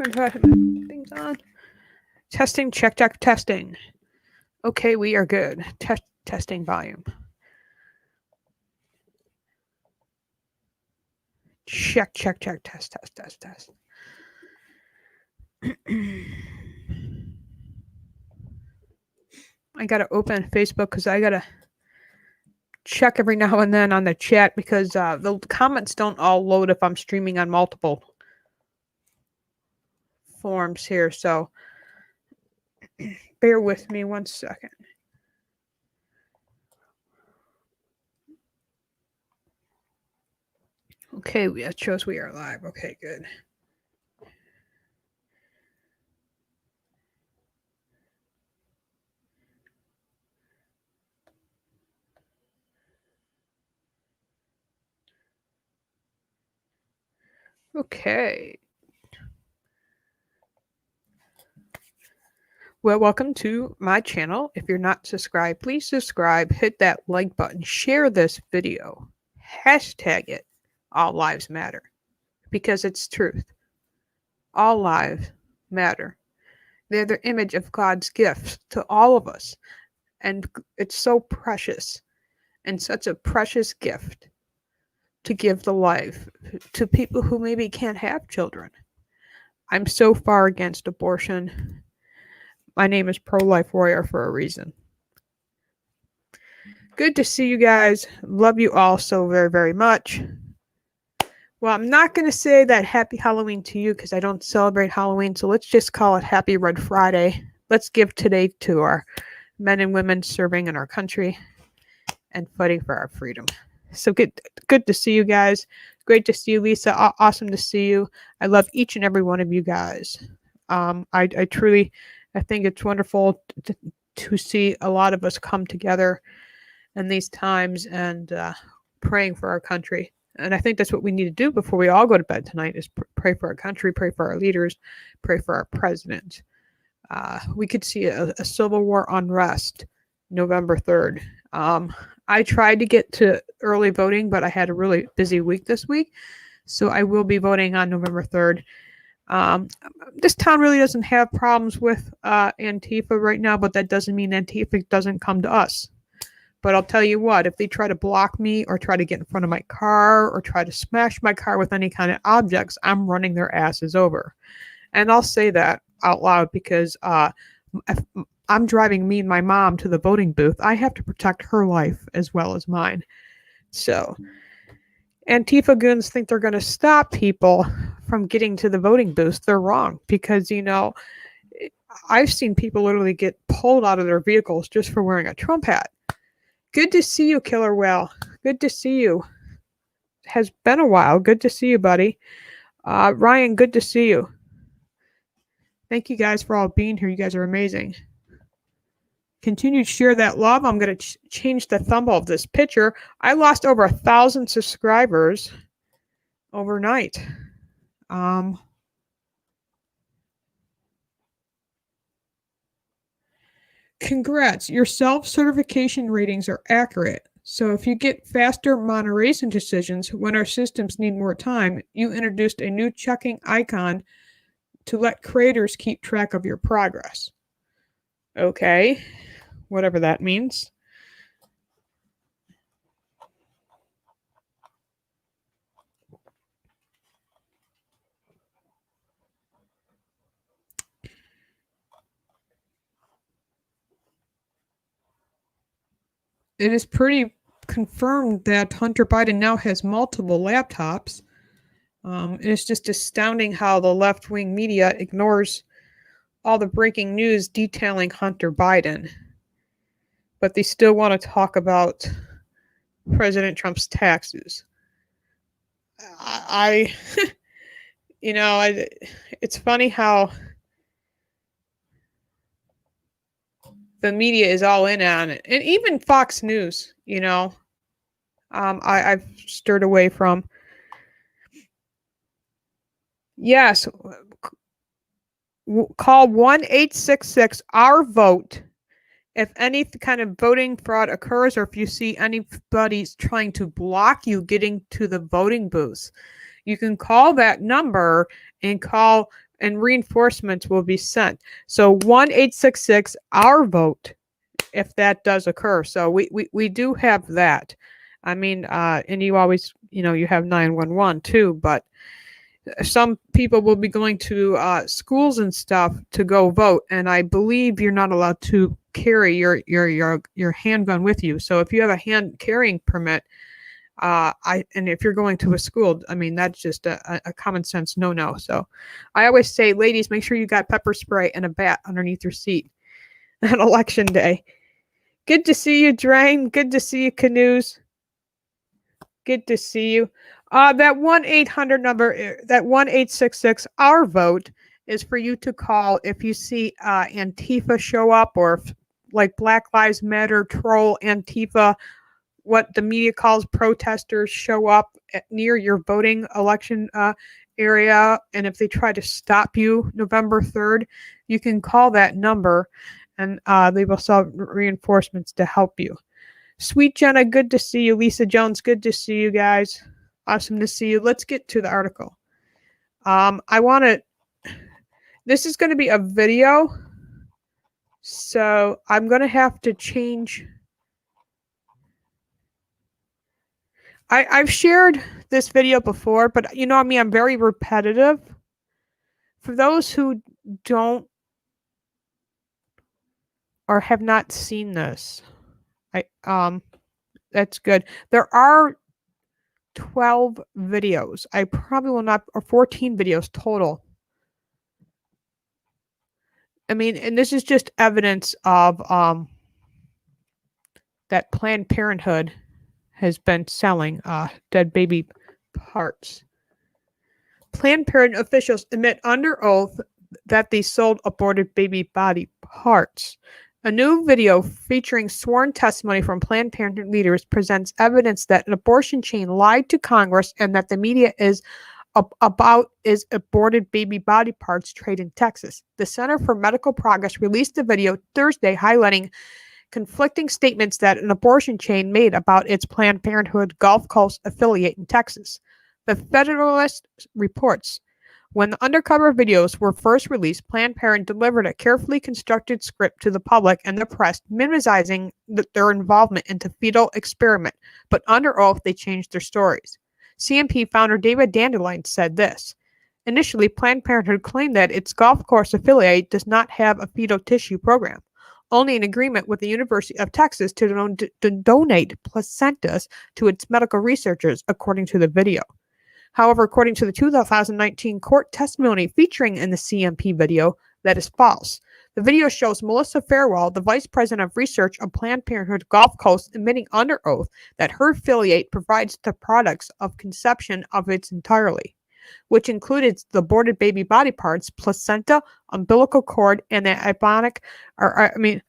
Things on. Testing, check, testing. Okay, we are good. Testing volume. Check, test. I gotta open Facebook because I gotta check every now and then on the chat because the comments don't all load if I'm streaming on multiple forms here. So bear with me 1 second. Okay, it shows we are live. Okay, good. Okay. Well, welcome to my channel. If you're not subscribed, please subscribe, hit that like button, share this video, hashtag it, all lives matter, because it's truth. All lives matter. They're the image of God's gift to all of us. And it's so precious and such a precious gift to give the life to people who maybe can't have children. I'm so far against abortion. My name is Pro-Life Warrior for a reason. Good to see you guys. Love you all so very, very much. Well, I'm not going to say that happy Halloween to you because I don't celebrate Halloween. So let's just call it Happy Red Friday. Let's give today to our men and women serving in our country and fighting for our freedom. So good to see you guys. Great to see you, Lisa. Awesome to see you. I love each and every one of you guys. I truly, I think it's wonderful to see a lot of us come together in these times and praying for our country. And I think that's what we need to do before we all go to bed tonight is pray for our country, pray for our leaders, pray for our president. We could see a civil war unrest November 3rd. I tried to get to early voting, but I had a really busy week this week. So I will be voting on November 3rd. This town really doesn't have problems with Antifa right now, but that doesn't mean Antifa doesn't come to us. But I'll tell you what, if they try to block me or try to get in front of my car or try to smash my car with any kind of objects, I'm running their asses over. And I'll say that out loud because if I'm driving me and my mom to the voting booth, I have to protect her life as well as mine. So Antifa goons think they're going to stop people from getting to the voting booth. They're wrong because, you know, I've seen people literally get pulled out of their vehicles just for wearing a Trump hat. Good to see you, Killer Whale. Good to see you. Has been a while. Good to see you, buddy. Ryan, good to see you. Thank you guys for all being here. You guys are amazing. Continue to share that love. I'm going to change the thumbnail of this picture. I lost over 1,000 subscribers overnight. Congrats, your self-certification ratings are accurate. So if you get faster moderation decisions when our systems need more time, you introduced a new checking icon to let creators keep track of your progress. Okay, whatever that means. It is pretty confirmed that Hunter Biden now has multiple laptops. It's just astounding how the left-wing media ignores all the breaking news detailing Hunter Biden. But they still want to talk about President Trump's taxes. It's funny how the media is all in on it. And even Fox News, you know, I've stirred away from. Yes. Call 1-866-OUR-VOTE if any kind of voting fraud occurs or if you see anybody's trying to block you getting to the voting booth. You can call that number and call and reinforcements will be sent. So 1-866-OUR-VOTE if that does occur. So we do have that. I mean, and you always, you have 911 too, but some people will be going to schools and stuff to go vote, and I believe you're not allowed to carry your handgun with you. So if you have a hand carrying permit, and if you're going to a school, I mean that's just a common sense no. So I always say, ladies, make sure you got pepper spray and a bat underneath your seat on election day. Good to see you, Drain. Good to see you, Canoes. Good to see you. That 1-800 number, that 1-866-OUR-VOTE is for you to call if you see Antifa show up, or if, like, Black Lives Matter troll Antifa, what the media calls protesters, show up near your voting election area. And if they try to stop you November 3rd, you can call that number, and they will send reinforcements to help you. Sweet Jenna, good to see you. Lisa Jones, good to see you guys. Awesome to see you. Let's get to the article. This is going to be a video, so I'm going to have to change. I've shared this video before, but I'm very repetitive. For those who don't or have not seen this, that's good. There are 12 videos. I probably will not, or 14 videos total. I mean, and this is just evidence of that Planned Parenthood has been selling dead baby parts. Planned Parenthood officials admit under oath that they sold aborted baby body parts. A new video featuring sworn testimony from Planned Parenthood leaders presents evidence that an abortion chain lied to Congress and that the media is aborted baby body parts trade in Texas. The Center for Medical Progress released a video Thursday highlighting conflicting statements that an abortion chain made about its Planned Parenthood Gulf Coast affiliate in Texas. The Federalist reports, when the undercover videos were first released, Planned Parenthood delivered a carefully constructed script to the public and the press, minimizing their involvement in the fetal experiment, but under oath they changed their stories. CMP founder David Dandelion said this. Initially, Planned Parenthood claimed that its Gulf Coast affiliate does not have a fetal tissue program, only an agreement with the University of Texas to donate placentas to its medical researchers, according to the video. However, according to the 2019 court testimony featuring in the CMP video, that is false. The video shows Melissa Farwell, the vice president of research of Planned Parenthood Gulf Coast, admitting under oath that her affiliate provides the products of conception of its entirely, which included the aborted baby body parts, placenta, umbilical cord, and the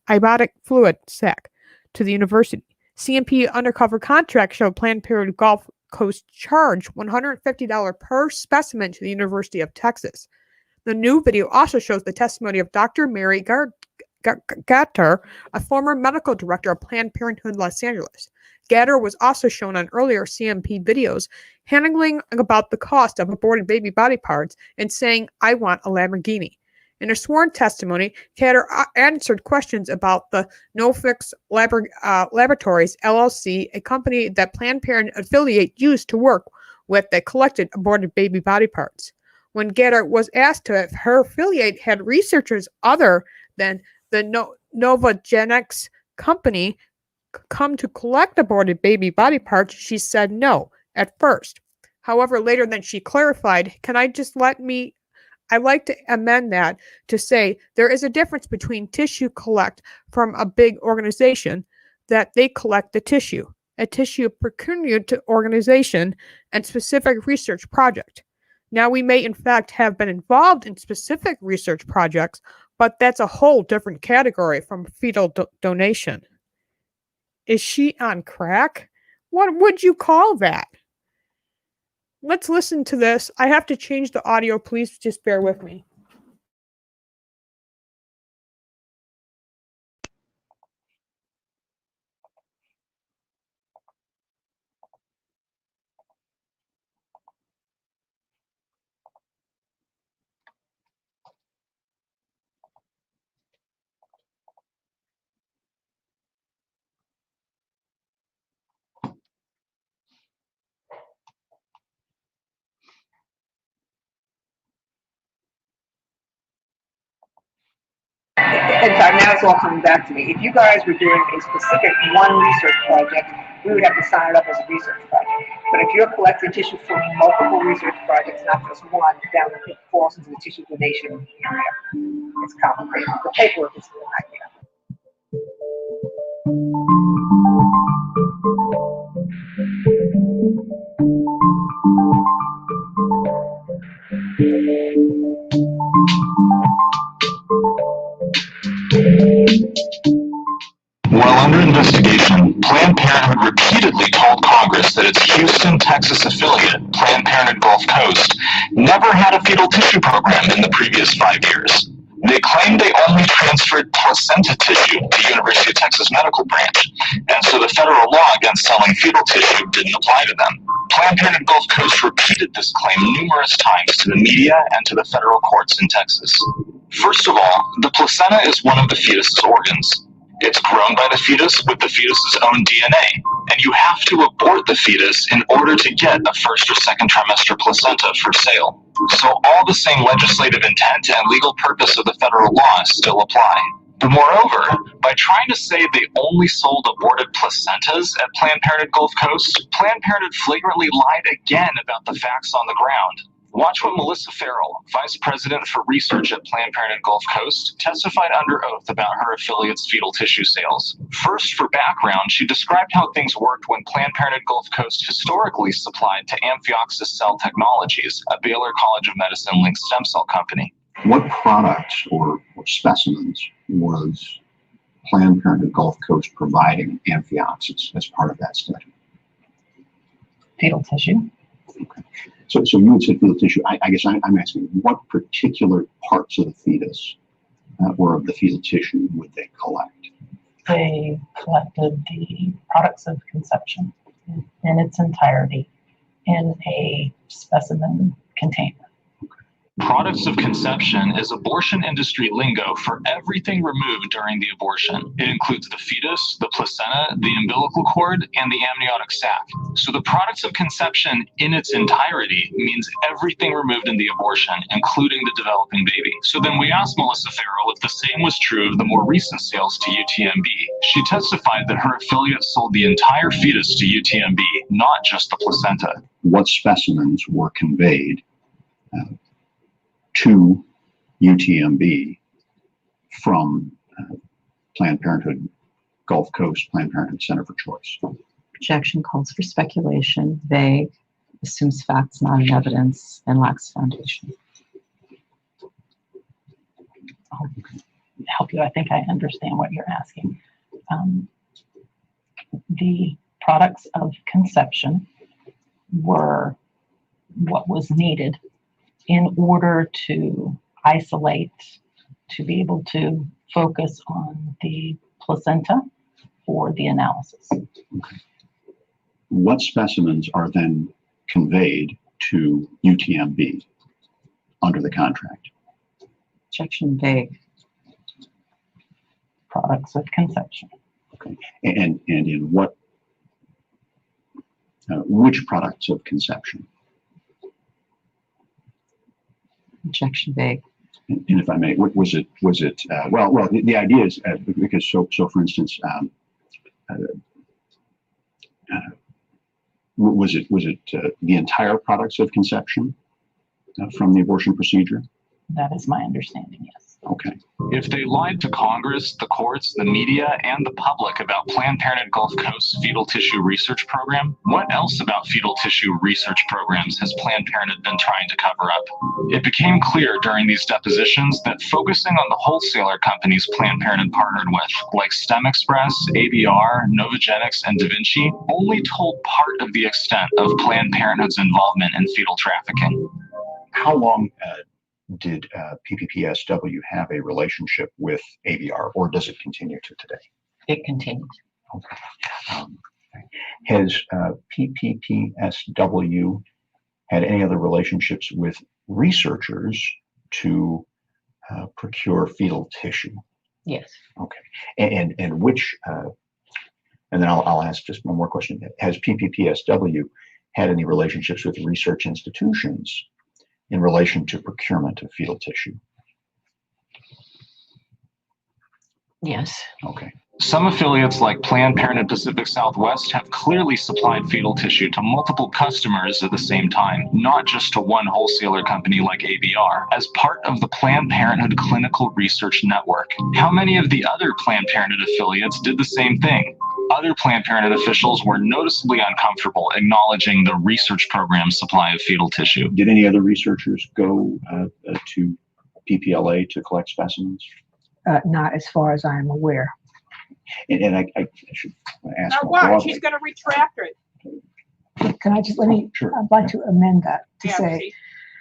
ibotic fluid sac to the university. CMP undercover contract showed Planned Parenthood Gulf Coast charged $150 per specimen to the University of Texas. The new video also shows the testimony of Dr. Mary Gatter, a former medical director of Planned Parenthood Los Angeles. Gatter was also shown on earlier CMP videos handling about the cost of aborted baby body parts and saying, "I want a Lamborghini." In her sworn testimony, Gatter answered questions about the NoFix Laboratories, LLC, a company that Planned Parenthood affiliate used to work with that collected aborted baby body parts. When Gatter was asked if her affiliate had researchers other than the Novogenics company come to collect aborted baby body parts, she said no at first. However, later then she clarified, I'd like to amend that to say there is a difference between tissue collect from a big organization that they collect the tissue, a tissue peculiar to organization and specific research project. Now, we may in fact have been involved in specific research projects, but that's a whole different category from fetal donation. Is she on crack? What would you call that? Let's listen to this. I have to change the audio. Please just bear with me. In fact, now it's all coming back to me. If you guys were doing a specific one research project, we would have to sign it up as a research project. But if you're collecting tissue from multiple research projects, not just one, then it falls into the tissue donation area. It's complicated. The paperwork is a nightmare. While under investigation, Planned Parenthood repeatedly told Congress that its Houston, Texas affiliate, Planned Parenthood Gulf Coast, never had a fetal tissue program in the previous 5 years. They claimed they only transferred placenta tissue to University of Texas Medical Branch, and so the federal law against selling fetal tissue didn't apply to them. Planned Parenthood Gulf Coast repeated this claim numerous times to the media and to the federal courts in Texas. First of all, the placenta is one of the fetus's organs. It's grown by the fetus with the fetus's own DNA, and you have to abort the fetus in order to get a first or second trimester placenta for sale. So all the same legislative intent and legal purpose of the federal law still apply. But moreover, by trying to say they only sold aborted placentas at Planned Parenthood Gulf Coast, Planned Parenthood flagrantly lied again about the facts on the ground. Watch what Melissa Farrell, Vice President for Research at Planned Parenthood Gulf Coast, testified under oath about her affiliate's fetal tissue sales. First, for background, she described how things worked when Planned Parenthood Gulf Coast historically supplied to Amphioxus Cell Technologies, a Baylor College of Medicine-linked stem cell company. What products or specimens was Planned Parenthood Gulf Coast providing Amphioxus as part of that study? Fetal tissue. Okay. So you would say fetal tissue. I guess I'm asking, what particular parts of the fetus or of the fetal tissue would they collect? They collected the products of conception in its entirety in a specimen container. Products of conception is abortion industry lingo for everything removed during the abortion. It includes the fetus, the placenta, the umbilical cord, and the amniotic sac. So the products of conception in its entirety means everything removed in the abortion, including the developing baby. So then we asked Melissa Farrell if the same was true of the more recent sales to UTMB. She testified that her affiliate sold the entire fetus to UTMB, not just the placenta. What specimens were conveyed to UTMB from Planned Parenthood Gulf Coast, Planned Parenthood Center for Choice? Objection calls for speculation, vague, assumes facts not in evidence, and lacks foundation. I'll help you. I think I understand what you're asking. The products of conception were what was needed in order to isolate, to be able to focus on the placenta for the analysis. Okay. What specimens are then conveyed to UTMB under the contract? Objection vague. Products of conception. Okay. And in what, which products of conception? Objection vague. And if I may, was it well, the idea is because so for instance, was it the entire products of conception from the abortion procedure? That is my understanding, yes. Okay. If they lied to Congress, the courts, the media, and the public about Planned Parenthood Gulf Coast's fetal tissue research program, what else about fetal tissue research programs has Planned Parenthood been trying to cover up? It became clear during these depositions that focusing on the wholesaler companies Planned Parenthood partnered with, like STEM Express, ABR, Novogenics, and Da Vinci, only told part of the extent of Planned Parenthood's involvement in fetal trafficking. How long did PPPSW have a relationship with ABR, or does it continue to today? It continues. Okay. Has PPPSW had any other relationships with researchers to procure fetal tissue? Yes. Okay. And which, and then I'll ask just one more question. Has PPPSW had any relationships with research institutions in relation to procurement of fetal tissue? Yes. Okay. Some affiliates like Planned Parenthood Pacific Southwest have clearly supplied fetal tissue to multiple customers at the same time, not just to one wholesaler company like ABR, as part of the Planned Parenthood Clinical Research Network. How many of the other Planned Parenthood affiliates did the same thing? Other Planned Parenthood officials were noticeably uncomfortable acknowledging the research program's supply of fetal tissue. Did any other researchers go to PPLA to collect specimens? Not as far as I am aware. And I should ask Now more what? broadly. She's going to retract it. Can I just, let me, Sure. I'd like to amend that to Yeah, say see.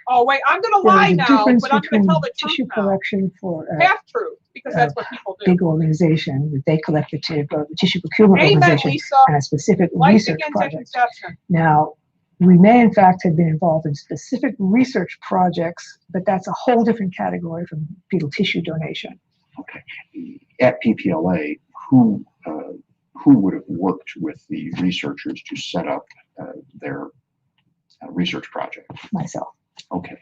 Oh wait, I'm going to there lie is a now, difference but I'm going to between tell the tissue truth now. collection for Half truth, because that's what people do. big organization that they collect the tissue procurement Amen, organization Lisa. and a specific Life research begins at project. conception. Now, we may in fact have been involved in specific research projects, but that's a whole different category from fetal tissue donation. Okay. At PPLA, who would have worked with the researchers to set up their research project? Myself. Okay.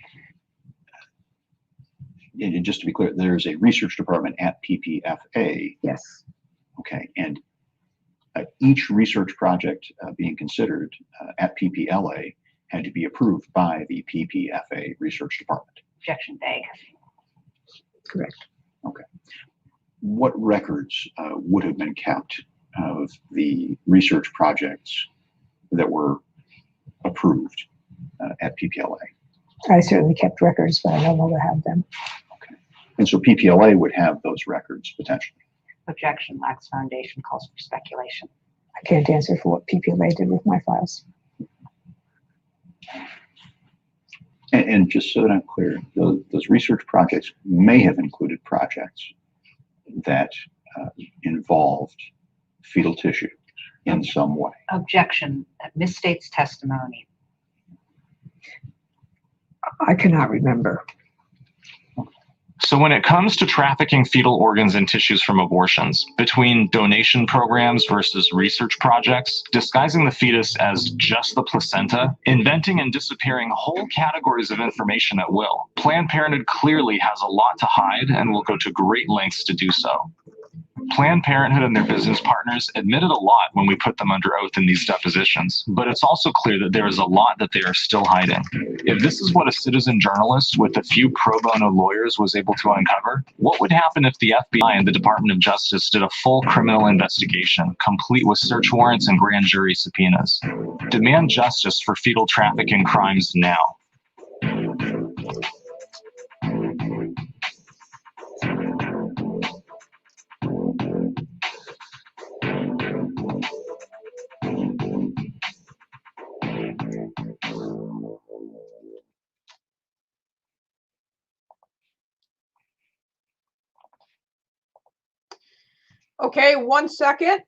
And just to be clear, there's a research department at PPFA. Yes. Okay. And each research project being considered at PPLA had to be approved by the PPFA research department. Objection vague. Correct. Okay. What records would have been kept of the research projects that were approved at PPLA? I certainly kept records, but I no longer have them. Okay. And so PPLA would have those records potentially. Objection lacks foundation, calls for speculation. I can't answer for what PPLA did with my files. And just so that I'm clear, those research projects may have included projects that involved fetal tissue in some way. Objection that misstates testimony. I cannot remember. So when it comes to trafficking fetal organs and tissues from abortions, between donation programs versus research projects, disguising the fetus as just the placenta, inventing and disappearing whole categories of information at will, Planned Parenthood clearly has a lot to hide and will go to great lengths to do so. Planned Parenthood and their business partners admitted a lot when we put them under oath in these depositions, but it's also clear that there is a lot that they are still hiding. If this is what a citizen journalist with a few pro bono lawyers was able to uncover, what would happen if the FBI and the Department of Justice did a full criminal investigation, complete with search warrants and grand jury subpoenas? Demand justice for fetal trafficking crimes now. Okay, 1 second.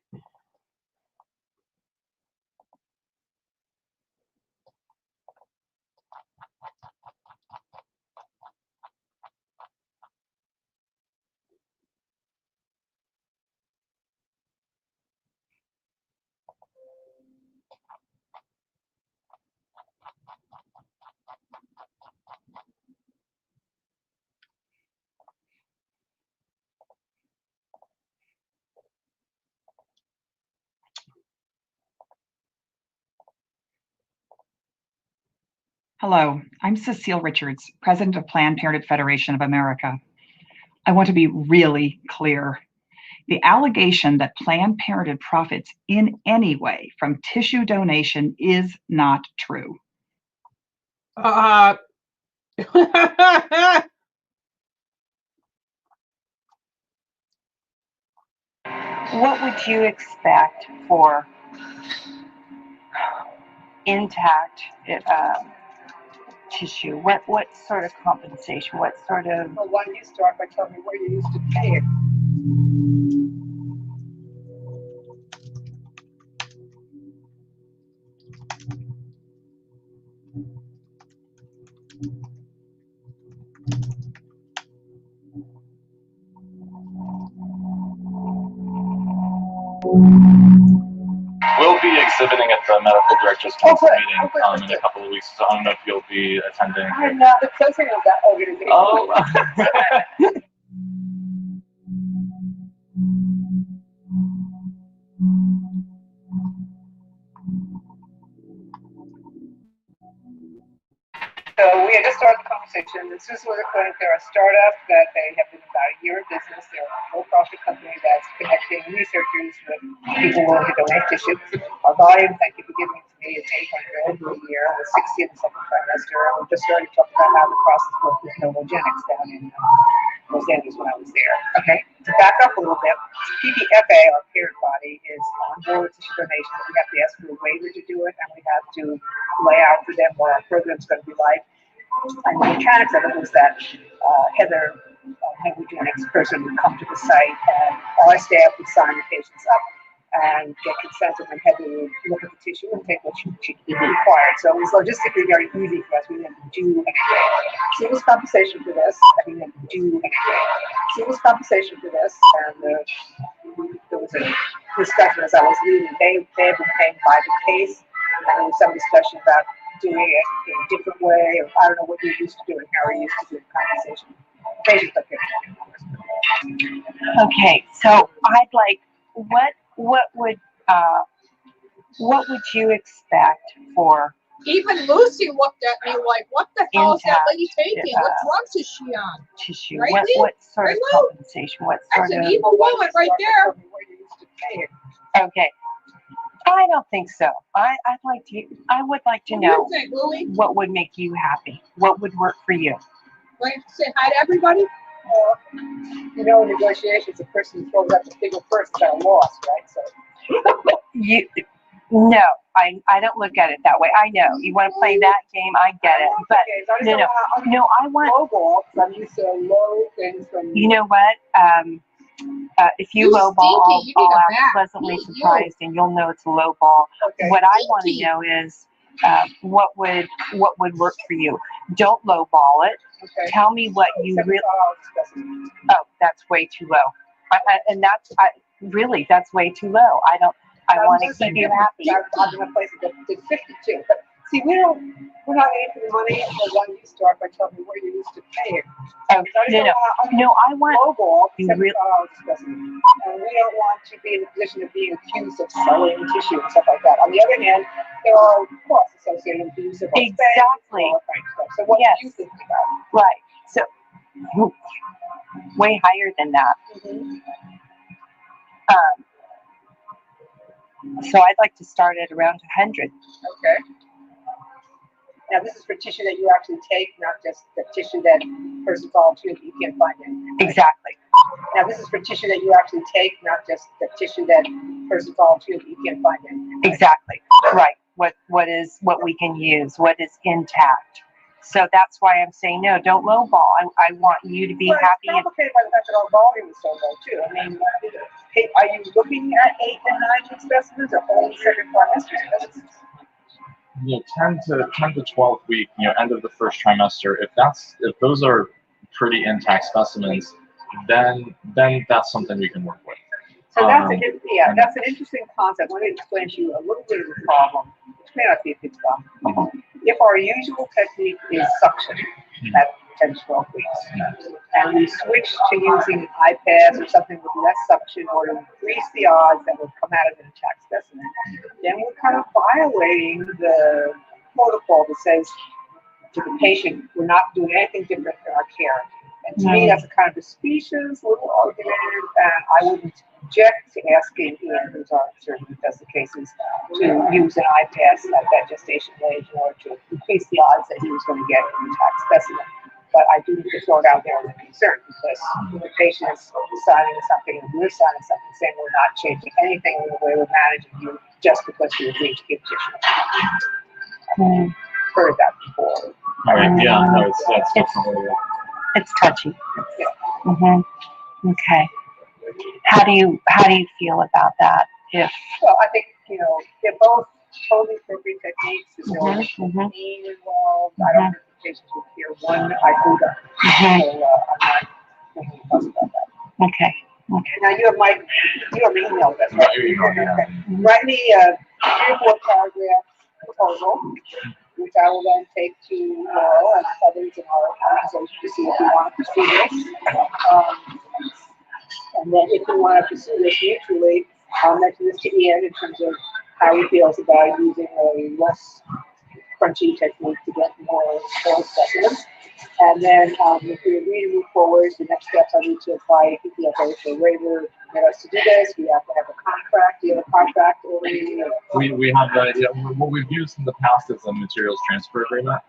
Hello, I'm Cecile Richards, President of Planned Parenthood Federation of America. I want to be really clear. The allegation that Planned Parenthood profits in any way from tissue donation is not true. What would you expect for intact tissue? What sort of compensation? What sort of? Well, why don't you start by telling me where you used to pay it? We'll be exhibiting at the medical director's council meeting in a couple of weeks, so I don't know if you'll be attending. I'm not the president of that organization. Oh. Okay, let's start the conversation. This is with a clinic. They're a startup that they have been about a year in business. They're a for-profit company that's connecting researchers with people willing to donate tissue. Our volume, thank you for giving it to me, is 800 a year with 60 in the second trimester. And we just started talking about how the process works with Novogenics down in Los Angeles when I was there. Okay, to back up a little bit, PPFA, our parent body, is on board with tissue donation. We have to ask for a waiver to do it, and we have to lay out for them what our program's going to be like. And the mechanics of it was that Heather, Novogenics person, would come to the site, and all our staff would sign the patients up and get consent, and then Heather would look at the tissue and take what she required. So it was logistically very easy for us. We didn't have to do anything. Serious compensation for this. We didn't have to do anything. Serious compensation for this, and there was a discussion as I was leaving. They had been paying by the case, and there was some discussion about doing it in a different way, or I don't know what you're used to doing, how are you used to doing compensation. Patients up here. Okay, so I'd like what would you expect for Even Lucy looked at me like, what the hell is that intact, lady taking? What drugs is she on? tissue? Right, What sort of Hello? compensation? What That's sort an of evil woman right there. okay? I don't think so. I would like to What do you know think, Louie? what would make you happy. What would work for you? Going to say hi to everybody? You know, in negotiations, the person who throws up the figure first is at a loss, right? So No, I don't look at it that way. I know you want to play that game. I get it, but no, I want lowball, because I'm used to low things from. You know what? If you You lowball, stinky. You I'll need a act bath. pleasantly You. surprised, and you'll know it's a low ball. Okay. What I want to Stinky. know is what would work for you. Don't lowball it. Okay. Tell me what you really. Oh, that's way too low. And that's really that's way too low. I want to keep you happy. I'm in a place that did 52. But see, we're not in it for the money. We're one you start by telling me what you're used to paying. Oh, no, I want Lowball, you $7 really. specimen. And we don't want to be in a position of being accused of selling tissue and stuff like that. On the other hand, there are costs associated with the use of Exactly. all that kind of stuff. So what Yes. do you think about? Right. So way higher than that. So I'd like to start at around 100. Okay. Now this is for tissue that you actually take, not just the tissue that person volunteers that you can't find anything. Exactly. Now this is for tissue that you actually take, not just the tissue that person volunteers that you can't find anything. Exactly. Right. What we can use, what is intact. So that's why I'm saying no, don't lowball. I want you to be happy. It's complicated by the fact that our volume is so low too. I mean, are you looking at 8 and 9 week specimens or only second trimester specimens? 10 to 12 week, end of the first trimester. If those are pretty intact specimens, then that's something we can work with. So that's an interesting concept. Let me explain to you a little bit of the problem, which may not be a big problem. If our usual technique is suction at 10 to 12 weeks, and we switch to using iPads or something with less suction or to increase the odds that will come out of an intact specimen, then we're kind of violating the protocol that says to the patient, we're not doing anything different in our care. And to me, that's a kind of a specious little argument, and I wouldn't object to asking Ian, who's our surgeon who does the cases, to use an iPad at that gestation age in order to increase the odds that he was going to get an intact specimen. But I do need to throw it out there as a concern, because the patient is signing something and we're signing something saying we're not changing anything in the way we're managing you just because we agreed to give tissue. Heard that before. All right. Yeah. No, that's definitely. It's touchy. Yeah. Okay. How do you feel about that? Well, I think they're both totally appropriate techniques. There's no pain involved. I don't think the patients would hear one iota. So I'm not thinking about that. Okay. Now you have my email address. Right, your email, yeah. Okay. Write me a 3 or 4 paragraph proposal, which I will then take to Laurel and others in our organization to see if we want to pursue this. And then if we want to pursue this mutually, I'll mention this to Ian in terms of how he feels about using a less crunchy technique to get more specimens. And then if we agree to move forward, the next steps I need to apply EPFA for a waiver to get us to do this. We have to have a contract. Do you have a contract already? We have what we've used in the past is a materials transfer agreement.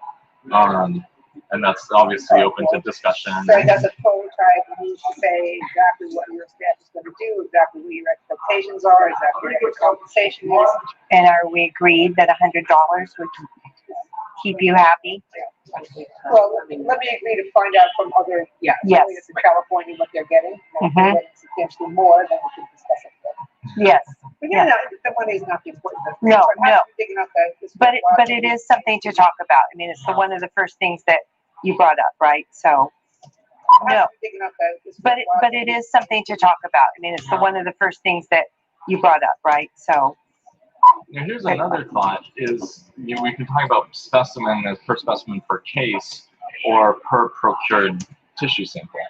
And that's obviously open to discussion. So that's a prototype. It needs to say exactly what your staff is going to do, exactly what your expectations are, exactly what your compensation is. And are we agreed that $100 would keep you happy? Well, let me agree to find out from other, Yes. affiliates in California what they're getting. And if they're getting substantially more, then we can discuss it. Yes. But yeah, the money is not the important thing. No, I'm no. Big enough that this But it is something to talk about. I mean, it's one of the first things that you brought up, right? So, no. Big enough that this But it is something to talk about. I mean, it's one of the first things that you brought up, right? So. Now here's another thought: is we can talk about specimen as per specimen per case, or per procured tissue sample,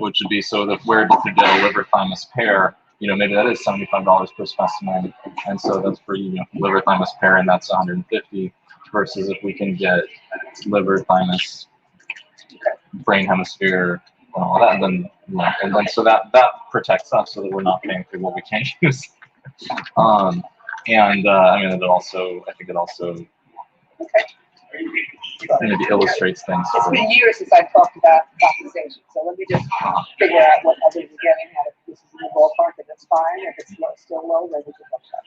which would be so that where to get a liver thymus pair. Maybe that is $75 per specimen, and so that's for liver thymus pair, and that's $150. Versus if we can get liver thymus, brain hemisphere, and all that, then so that protects us so that we're not paying for what we can't use. I mean, I think it also maybe illustrates things. It's been years since I talked about compensation, so let me just figure out what others are getting. And if this is in the ballpark, then that's fine. If it's still low, then we can look at.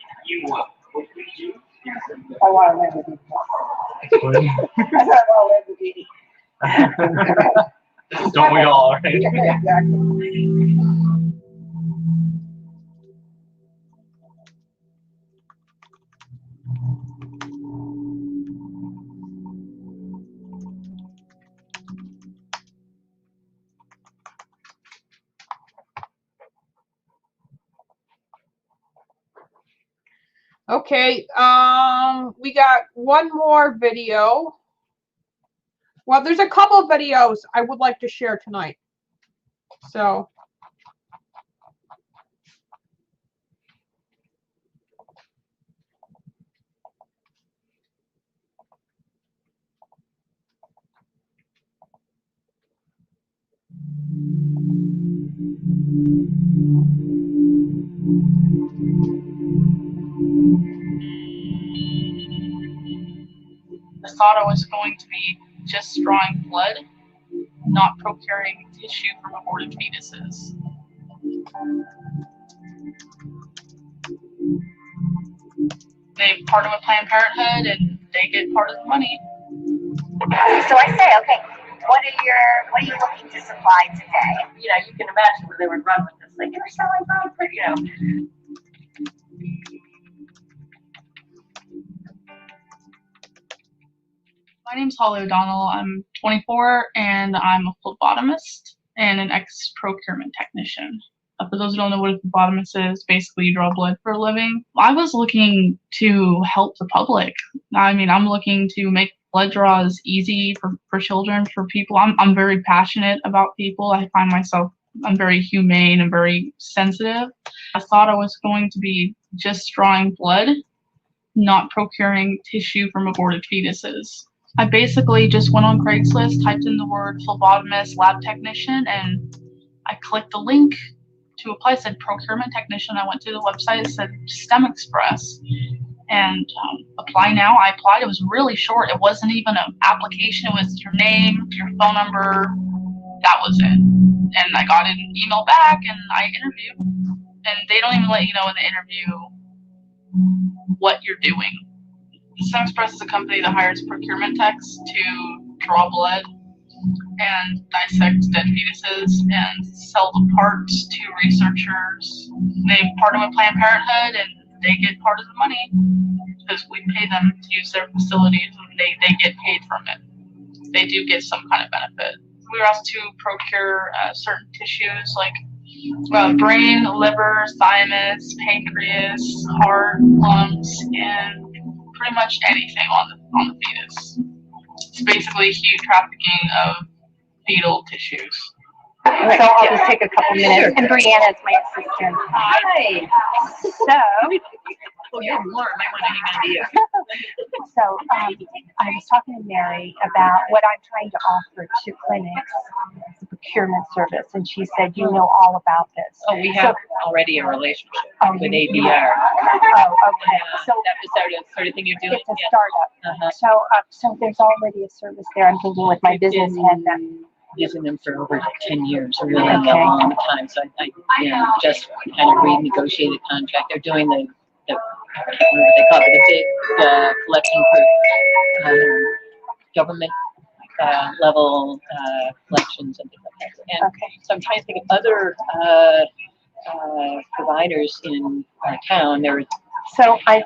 I want a Lamborghini. I want a Lamborghini. Don't we all, right? Yeah, exactly. Okay, we got one more video. Well, there's a couple of videos I would like to share tonight. So. I thought I was going to be just drawing blood, not procuring tissue from aborted fetuses. They're part of a Planned Parenthood and they get part of the money. So I say, okay, what are you looking to supply today? You can imagine where they would run with this. Like, you're selling blood for, My name's Holly O'Donnell. I'm 24 and I'm a phlebotomist and an ex-procurement technician. For those who don't know what a phlebotomist is, basically you draw blood for a living. I was looking to help the public. I mean, I'm looking to make blood draws easy for children, for people. I'm very passionate about people. I find myself, I'm very humane and very sensitive. I thought I was going to be just drawing blood, not procuring tissue from aborted fetuses. I basically just went on Craigslist, typed in the word phlebotomist, lab technician, and I clicked the link to apply. It said procurement technician. I went to the website, it said STEM Express, and apply now. I applied. It was really short. It wasn't even an application. It was your name, your phone number. That was it. And I got an email back, and I interviewed. And they don't even let you know in the interview what you're doing. STEM Express is a company that hires procurement techs to draw blood and dissect dead fetuses and sell the parts to researchers. They're part of a Planned Parenthood and they get part of the money because we pay them to use their facilities and they get paid from it. They do get some kind of benefit. We were asked to procure certain tissues like brain, liver, thymus, pancreas, heart, lungs, skin, pretty much anything on the fetus. It's basically huge trafficking of fetal tissues. So I'll just take a couple minutes. And Brianna is my assistant. Hi. So Oh, you're warm. I want to hang on to you. So I was talking to Mary about what I'm trying to offer to clinics as a procurement service, and she said, you know all about this. Oh, we have already a relationship with ABR. Oh, okay. So that is sort of thing you're doing. it's a startup. So there's already a service there. I'm thinking with my business head that Using them for over 10 years, a really long time. So I just kind of renegotiated contract. They're doing the I can't remember what they call it, the big collection for government level collections and things like that. And so I'm trying to think of other providers in our town. So I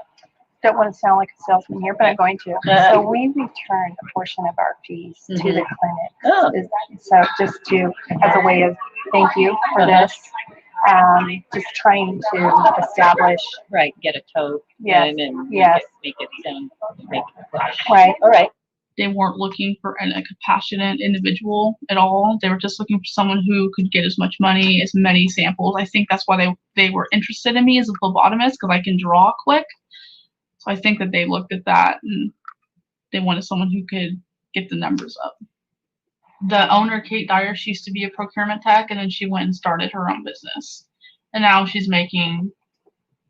don't want to sound like a salesman here, but I'm going to. So we return a portion of our fees to the clinic. So just as a way of thank you for this. Just trying to establish. Right, get a tote. Yes. And make it sound. Right. All right. They weren't looking for a compassionate individual at all. They were just looking for someone who could get as much money, as many samples. I think that's why they were interested in me as a phlebotomist, because I can draw quick. So I think that they looked at that and they wanted someone who could get the numbers up. The owner, Kate Dyer, she used to be a procurement tech, and then she went and started her own business. And now she's making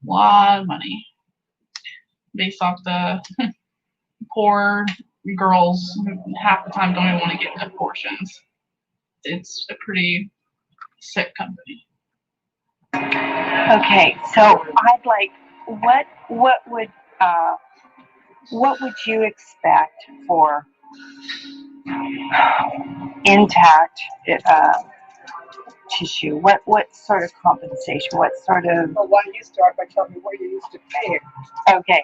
a lot of money based off the poor girls who half the time don't even want to get abortions. It's a pretty sick company. Okay, so I'd like, what would you expect for intact tissue? What sort of compensation? What sort of? Well, why don't you start by telling me what you used to pay it? Okay,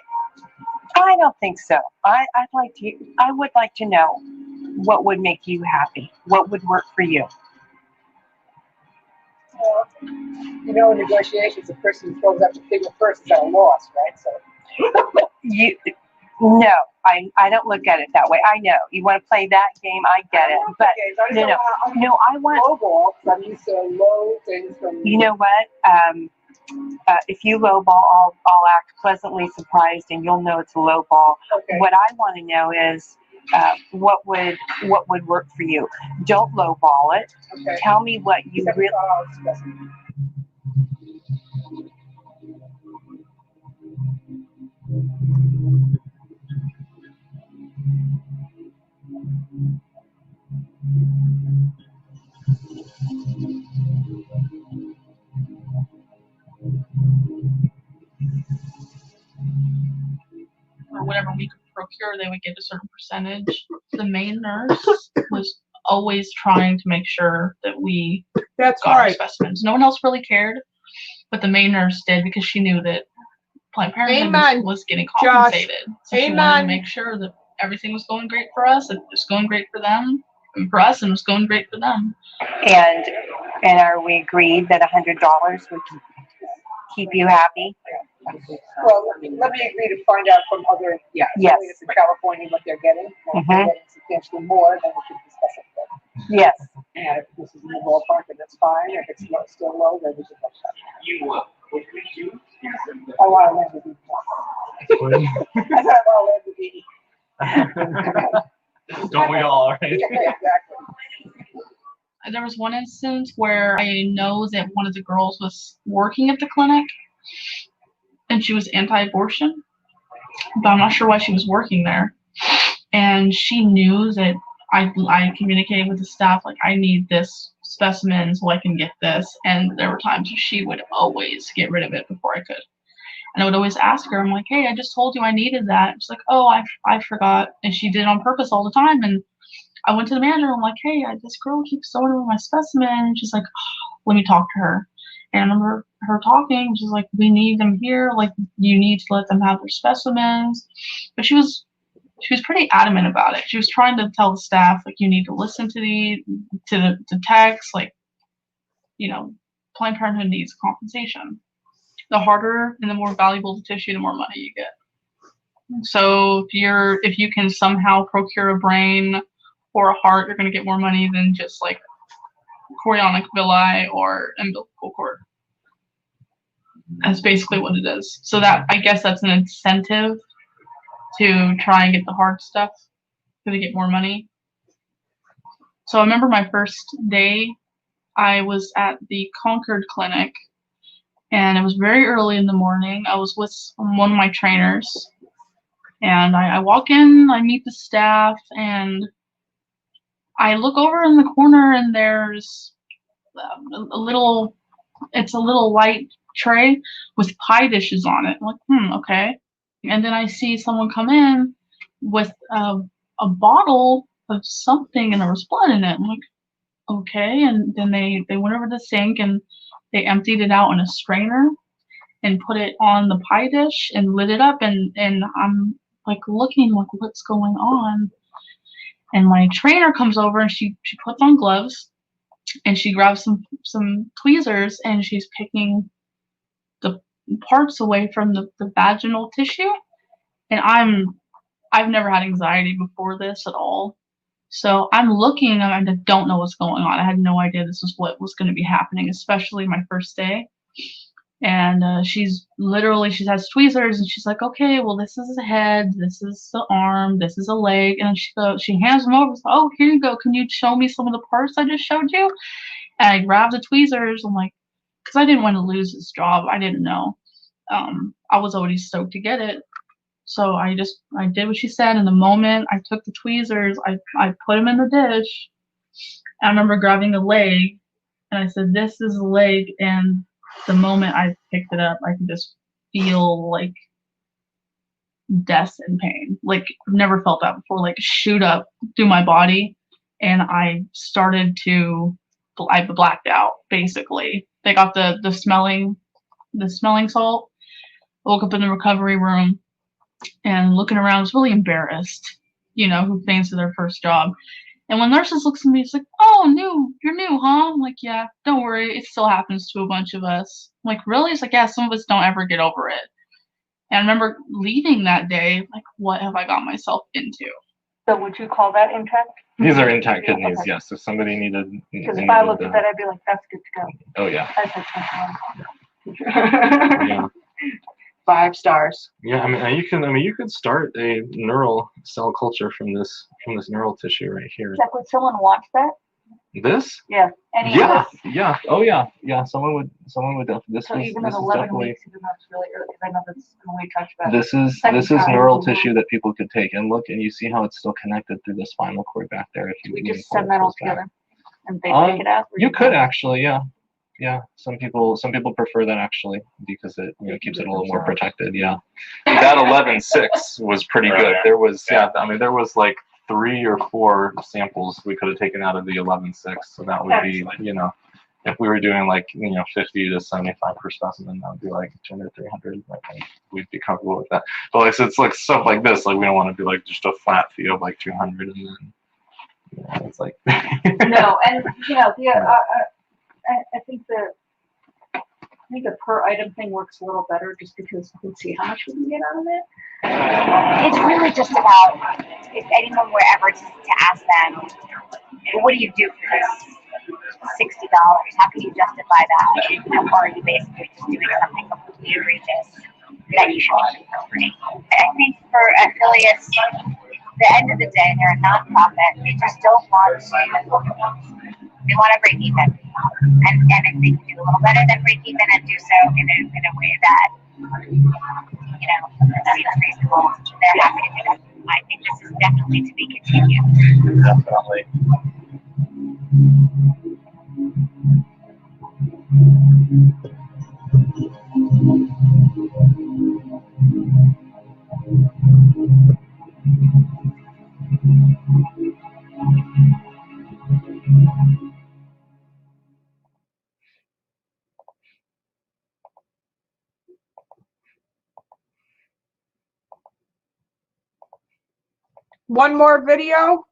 I don't think so. I would like to know what would make you happy. What would work for you? In negotiations, the person who throws out the figure first is at a loss, right? So no, I don't look at it that way. I know you want to play that game. I get it, but no, I want lowball. I'm used to low things from. You know what? If you lowball, I'll act pleasantly surprised, and you'll know it's a lowball. Okay. What I want to know is what would work for you. Don't lowball it. Okay. Tell me what you really. Or whatever we could procure, they would get a certain percentage. The main nurse was always trying to make sure that we got our specimens. No one else really cared, but the main nurse did, because she knew that Planned Parenthood was getting compensated. So she wanted to make sure that everything was going great for us, that it was going great for them, and for us, and it was going great for them. And are we agreed that $100 would keep you happy? Well, let me agree to find out from other, Yes. in California what they're getting. If they're getting substantially more, then we should discuss it further. Yes. And if this is in the ballpark, then that's fine. If it's still low, then we should talk about it. I want to land the beat. Don't we all, right? Yeah, exactly. There was one instance where I know that one of the girls was working at the clinic, and she was anti-abortion, but I'm not sure why she was working there. And she knew that I communicated with the staff, like, I need this specimen so I can get this. And there were times she would always get rid of it before I could. And I would always ask her, I'm like, hey, I just told you I needed that. She's like, oh, I forgot. And she did it on purpose all the time. And I went to the manager, I'm like, hey, this girl keeps throwing away my specimen. And she's like, oh, let me talk to her. And I remember her talking. She's like, we need them here. Like, you need to let them have their specimens. But she was pretty adamant about it. She was trying to tell the staff, like, you need to listen to the text. Like, Planned Parenthood needs compensation. The harder and the more valuable the tissue, the more money you get. So if you can somehow procure a brain or a heart, you're going to get more money than just like chorionic villi or umbilical cord. That's basically what it is. So that, I guess that's an incentive to try and get the hard stuff to get more money. So I remember my first day, I was at the Concord clinic, and it was very early in the morning. I was with one of my trainers, and I walk in, I meet the staff, and I look over in the corner, and there's it's a little light tray with pie dishes on it. I'm like, okay. And then I see someone come in with a bottle of something, and there was blood in it. I'm like, okay. And then they went over to the sink and they emptied it out in a strainer and put it on the pie dish and lit it up, and I'm like looking like, what's going on? And my trainer comes over and she puts on gloves and she grabs some tweezers and she's picking the parts away from the vaginal tissue. And I've never had anxiety before this at all. So I'm looking and I don't know what's going on. I had no idea this was what was going to be happening, especially my first day. And she has tweezers and she's like, okay, well, this is the head, this is the arm, this is a leg. And she hands them over. Oh, here you go. Can you show me some of the parts I just showed you? And I grabbed the tweezers. I'm like, because I didn't want to lose this job. I didn't know. I was already stoked to get it. So I did what she said. And the moment I took the tweezers, I put them in the dish. And I remember grabbing a leg and I said, this is a leg. And the moment I picked it up, I could just feel like death and pain. Like I've never felt that before, like shoot up through my body. And I blacked out basically. They got the smelling salt. I woke up in the recovery room and looking around, I was really embarrassed, who thinks of their first job. And when nurses looks at me, it's like, oh, you're new, huh? I'm like, yeah, don't worry. It still happens to a bunch of us. I'm like, really? It's like, yeah, some of us don't ever get over it. And I remember leaving that day, like, what have I got myself into? So would you call that intact? These are intact kidneys, Okay. yes. If somebody needed... Because if I looked at that, I'd be like, that's good to go. Oh, yeah. Yeah. 5 stars. Yeah, you could start a neural cell culture from this neural tissue right here. Jack, would someone watch that? This? Yeah. Yeah. Oh yeah. Someone would definitely. So even at 11 weeks, even though it's really early, because I know that's when we talked about. This is neural tissue that people could take and look, and you see how it's still connected through the spinal cord back there. If you just send that all together, and they take it out. You could actually, yeah. Yeah, some people prefer that actually because it keeps it a little more protected. Yeah, that 11.6 was pretty good. There was there was like 3 or 4 samples we could have taken out of the 11.6, so that would be if we were doing like 50 to 75 per specimen, that would be like 200, 300. I think we'd be comfortable with that. But like it's like stuff like this, like we don't want to do like just a flat fee of like 200 and then it's like no, and I think the per item thing works a little better just because you can see how much we can get out of it. It's really just about if anyone were ever to ask them, what do you do for this $60? How can you justify that? Or are you basically just doing something completely egregious that you should do for free? I think for affiliates, the end of the day, they're a nonprofit. They just don't want to. They want to break even, and if they can do a little better than break even and do so in a way that seems reasonable, they're happy to do it. I think this is definitely to be continued. Definitely. One more video.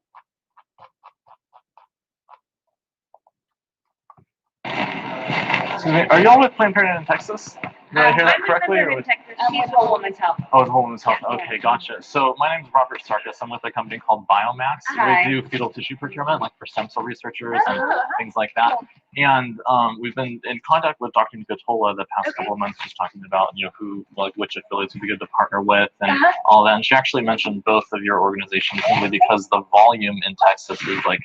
Are y'all with Planned Parenthood in Texas? Did I hear that correctly? I'm with Texas. She's Whole Woman's Health. Oh, it's Whole Woman's Health. Okay, gotcha. So my name is Robert Sarkis. I'm with a company called Biomax. Hi. We do fetal tissue procurement, like for stem cell researchers and things like that. And we've been in contact with Dr. Nicotola the past couple of months, just talking about, you know, who, like, which affiliates would be good to partner with and all that. And she actually mentioned both of your organizations simply because the volume in Texas is like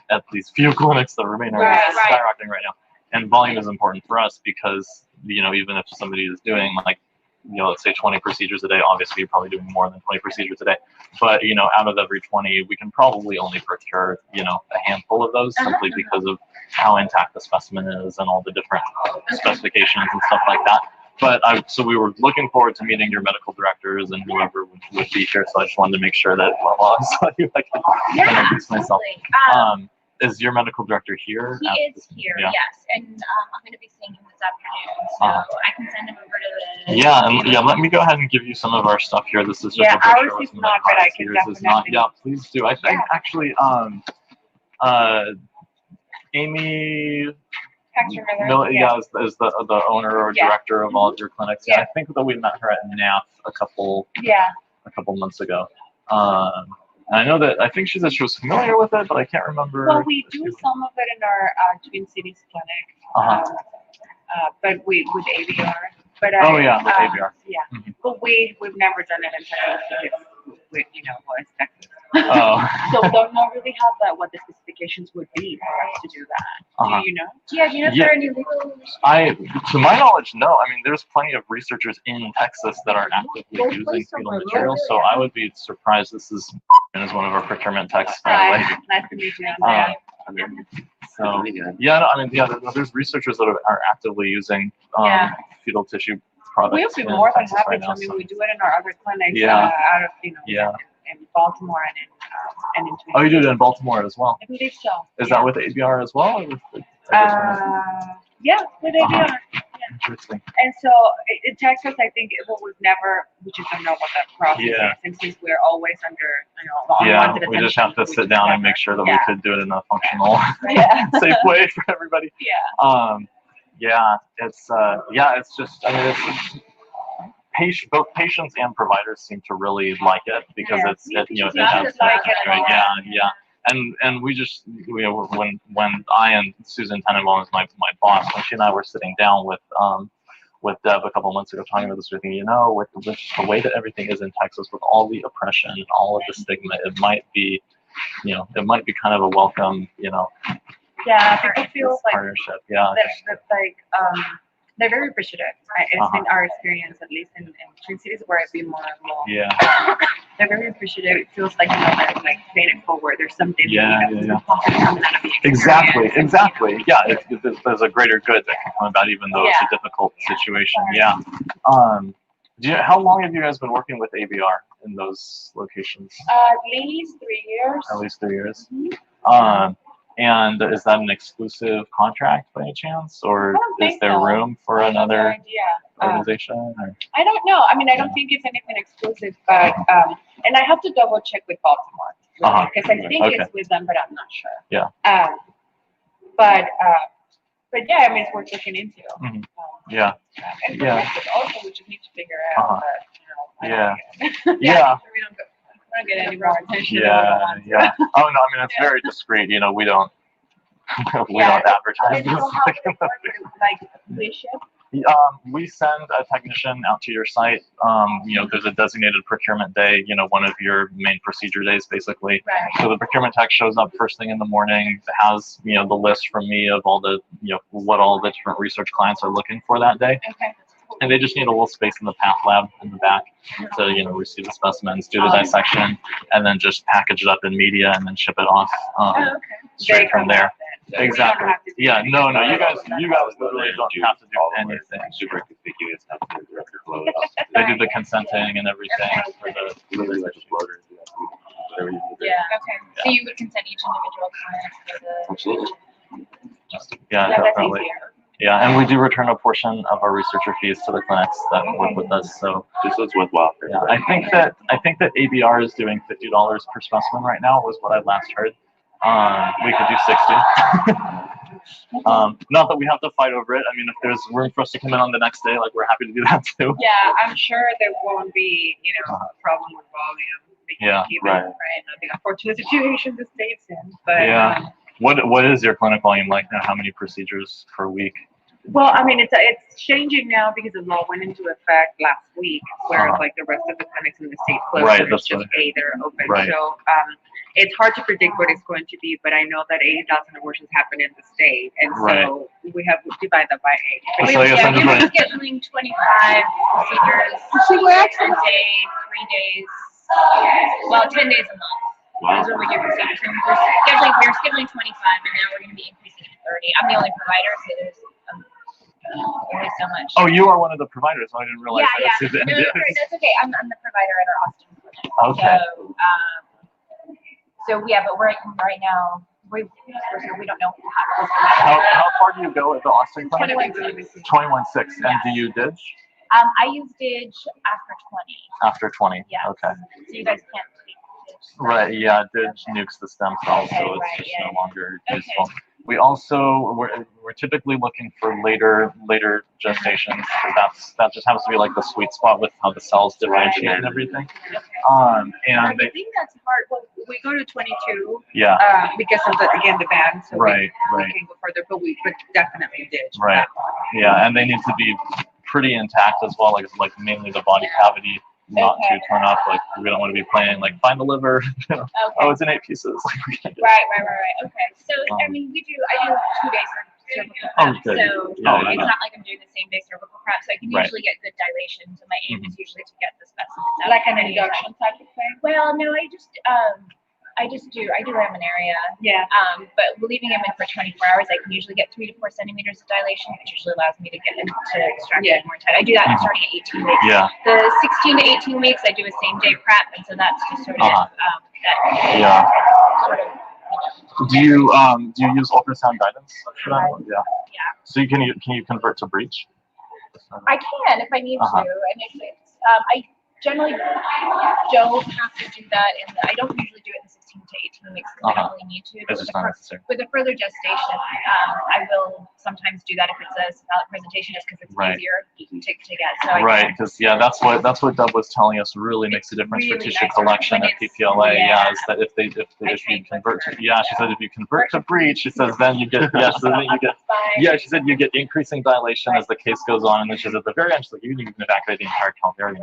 at these few clinics that remain are skyrocketing right now. And volume is important for us because, you know, even if somebody is doing like, you know, let's say 20 procedures a day, obviously you're probably doing more than 20 procedures a day. But, you know, out of every 20, we can probably only procure, you know, a handful of those simply because of how intact the specimen is and all the different specifications and stuff like that. But so we were looking forward to meeting your medical directors and whoever would be here. So I just wanted to make sure that while I saw you, I could introduce myself. Is your medical director here? He is here, yes. And I'm going to be seeing him this afternoon, so I can send him over to the... Yeah, let me go ahead and give you some of our stuff here. This is just a brochure with some of the products. Yours is not. Yeah, please do. I think actually, Amy Miller, is the owner or director of all of your clinics. Yeah, I think that we met her at NAF a couple months ago. And I know that I think she said she was familiar with it, but I can't remember. Well, we do some of it in our Twin Cities clinic, but with ABR. But with ABR. Yeah, but we've never done it in Texas with it's Texas. Oh. So don't know really have what the specifications would be for us to do that. Do you know? Yeah, do you know if there are any legal restrictions? To my knowledge, no. I mean, there's plenty of researchers in Texas that are actively using fetal material, so I would be surprised. This is one of our procurement techs, by the way. Nice to meet you. So there's researchers that are actively using fetal tissue products. We'll be more than happy right to. now, I mean, we do it in our other clinics out of in Baltimore and in Oh, you do it in Baltimore as well? I believe so. Is that with ABR as well? Or with yeah, with ABR. Interesting. And so in Texas, I think we just don't know what that process is. And since we're always under, we just have to sit down and make sure that we could do it in a functional, safe way for everybody. It's just, both patients and providers seem to really like it because it has and we just when I and Susan Tenenbaum is my boss, when she and I were sitting down with Deb a couple months ago talking about this, we're thinking, with the way that everything is in Texas with all the oppression and all of the stigma, it might be kind of a welcome, people feel like partnership. They're very appreciative. It's been our experience, at least in Twin Cities, where I've been more and more. Yeah. They're very appreciative. It feels like they're like paying it forward. There's something Exactly. Yeah, there's a greater good that can come about, even though it's a difficult situation. Yeah. How long have you guys been working with ABR in those locations? At least 3 years. At least 3 years. And is that an exclusive contract by any chance, or is there room for another organization? I don't know. I mean, I don't think it's anything exclusive, but and I have to double check with Baltimore because I think it's with them, but I'm not sure. Yeah. But yeah, I mean, it's worth looking into. And also, we just need to figure out. We don't get any more attention. Oh no, I mean it's very discreet. We don't we don't advertise this. We send a technician out to your site. There's a designated procurement day. One of your main procedure days, basically. So the procurement tech shows up first thing in the morning. Has the list from me of all the what all the different research clients are looking for that day. Okay. And they just need a little space in the path lab in the back to, receive the specimens, do the dissection, and then just package it up in media and then ship it off straight from there. Exactly. Yeah. No. You guys literally don't have to do anything. Super conspicuous. They do the consenting and everything for the. Okay. So you would consent each individual client for the. Absolutely. Yeah, definitely. Yeah, and we do return a portion of our researcher fees to the clinics that work with us. So this is worthwhile. Yeah, I think that ABR is doing $50 per specimen right now, was what I last heard. We could do 60. Not that we have to fight over it. I mean, if there's room for us to come in on the next day, we're happy to do that too. Yeah, I'm sure there won't be, a problem with volume. Yeah, right. I think unfortunate situation the state's in, but What is your clinic volume like now? How many procedures per week? Well, I mean, it's changing now because the law went into effect last week, whereas like the rest of the clinics in the state closed, Right, and that's it's just right. A, they're open. Right. So it's hard to predict what it's going to be, but I know that 80,000 abortions happen in the state, and so we have to divide that by 8. So I guess I'm We just were scheduling 25 procedures a day, 3 days, well, 10 days a month. Those are when we do procedures. And we were scheduling 25, and now we're going to be increasing to 30. I'm the only provider, so there's only so much. Oh, you are one of the providers. I didn't realize Yeah. that. No, that's okay. I'm the provider at our Austin clinic. Okay. So yeah, but right now we don't know How far do you go at the Austin clinic? 21.6. 21.6. And do you dig? I use Dig after 20. After 20. Yeah. Okay. So you guys can't take Dig. Right. Yeah. Dig nukes the stem cells, so it's just no longer useful. We also we're typically looking for later gestations, because that just happens to be like the sweet spot with how the cells differentiate and everything. I And think that's hard. Well, we go to 22. Yeah. Because of the ban, so Right, we right. can go further, but we definitely did. Right. Yeah, and they need to be pretty intact as well, like mainly the body cavity, not to turn up. Like we don't want to be playing like find the liver. Oh, it's in 8 pieces. Right. Okay. So I mean, I do 2 days of cervical prep, good. so Yeah, it's not like I'm doing the same day cervical prep, so I can Right. usually get good dilation. So my aim is usually to get the specimens out. Like an induction type of thing? Well, no, I do laminaria. Yeah. But leaving them in for 24 hours, I can usually get 3 to 4 centimeters of dilation, which usually allows me to get into extract more tight. I do that starting at 18 weeks. Yeah. The 16 to 18 weeks, I do a same day prep, and so that's just sort of Yeah. sort of. Do you use ultrasound guidance for that one? Yeah. So can you convert to breech? I can if I need to, and it's I generally don't have to do that, and I don't usually do it in 16 to 18 weeks because I don't really need to. It's just not necessary. With a further gestation, I will sometimes do that if it's a symbolic presentation, just because it's easier to get. So Right, because that's what Deb was telling us really makes a difference for tissue collection at PPLA. Yeah, is that if you convert to she said if you convert to breech, she says then you get she said you get increasing dilation as the case goes on, and then she said at the very end she's like you can even evacuate the entire calvarium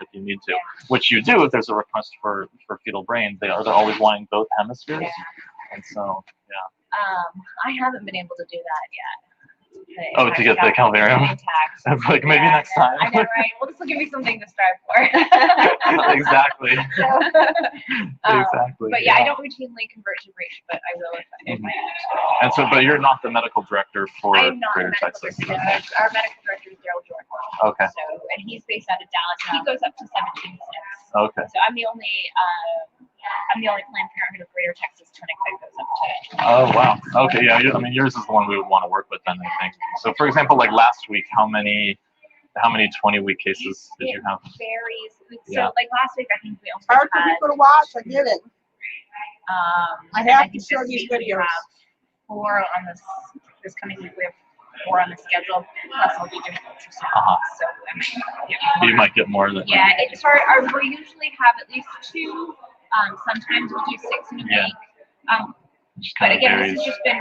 if you need to, which you do if there's a request for fetal brain. They're always wanting both hemispheres, and so I haven't been able to do that yet. Oh, to get the calvarium. Like maybe next time. I know, right? Well, this will give me something to strive for. Exactly. Exactly. But I don't routinely convert to breech, but I will if I need to. And so, but you're not the medical director for I am not the Greater medical Texas. director. Our medical director is Daryl Jordan. Okay. So, and he's based out of Dallas. He goes up to 17 steps. Okay. So I'm the only Planned Parenthood of Greater Texas clinic that goes up to. Oh wow. Okay. Yeah. I mean, yours is the one we would want to work with then, I think. So, for example, like last week, how many 20-week cases did you have? Varies. So, Yeah. like last week, I think we only Hard for had. people to watch. I get it. I and have to think show this these week we videos. have 4 on this coming week. We have 4 on the schedule. Plus, I'll be doing ultrasound. So You might get more than. yeah, it's hard. We usually have at least 2. Sometimes we'll do 6 in a Yeah. week. Just But kind of again, varies. this has just been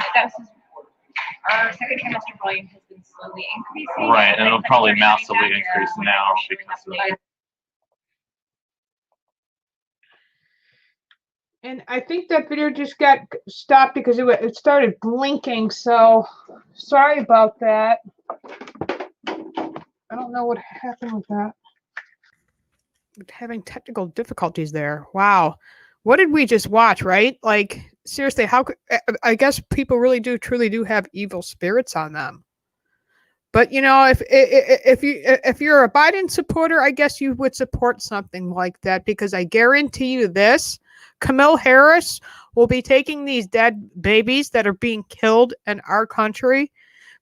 our second trimester volume has been slowly increasing. Right, and it'll probably We're massively showing up increase here, now we're showing up because of later. And I think that video just got stopped because it started blinking. So sorry about that. I don't know what happened with that. Having technical difficulties there. Wow. What did we just watch, right? Like, seriously, how could, I guess people really truly do have evil spirits on them. But you know, if you're a Biden supporter, I guess you would support something like that, because I guarantee you this, Kamala Harris will be taking these dead babies that are being killed in our country,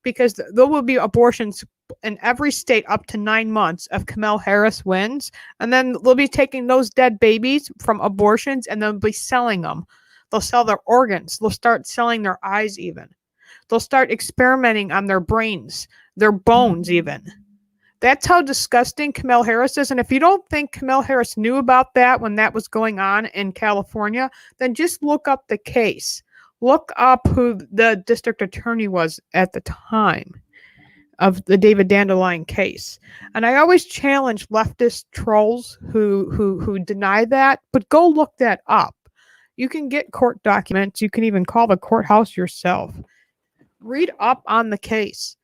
because there will be abortions in every state up to 9 months if Kamala Harris wins. And then they'll be taking those dead babies from abortions and they'll be selling them. They'll sell their organs. They'll start selling their eyes even. They'll start experimenting on their brains, their bones even. That's how disgusting Kamala Harris is. And if you don't think Kamala Harris knew about that when that was going on in California, then just look up the case. Look up who the district attorney was at the time of the David Dandelion case. And I always challenge leftist trolls who deny that, but go look that up. You can get court documents. You can even call the courthouse yourself. Read up on the case.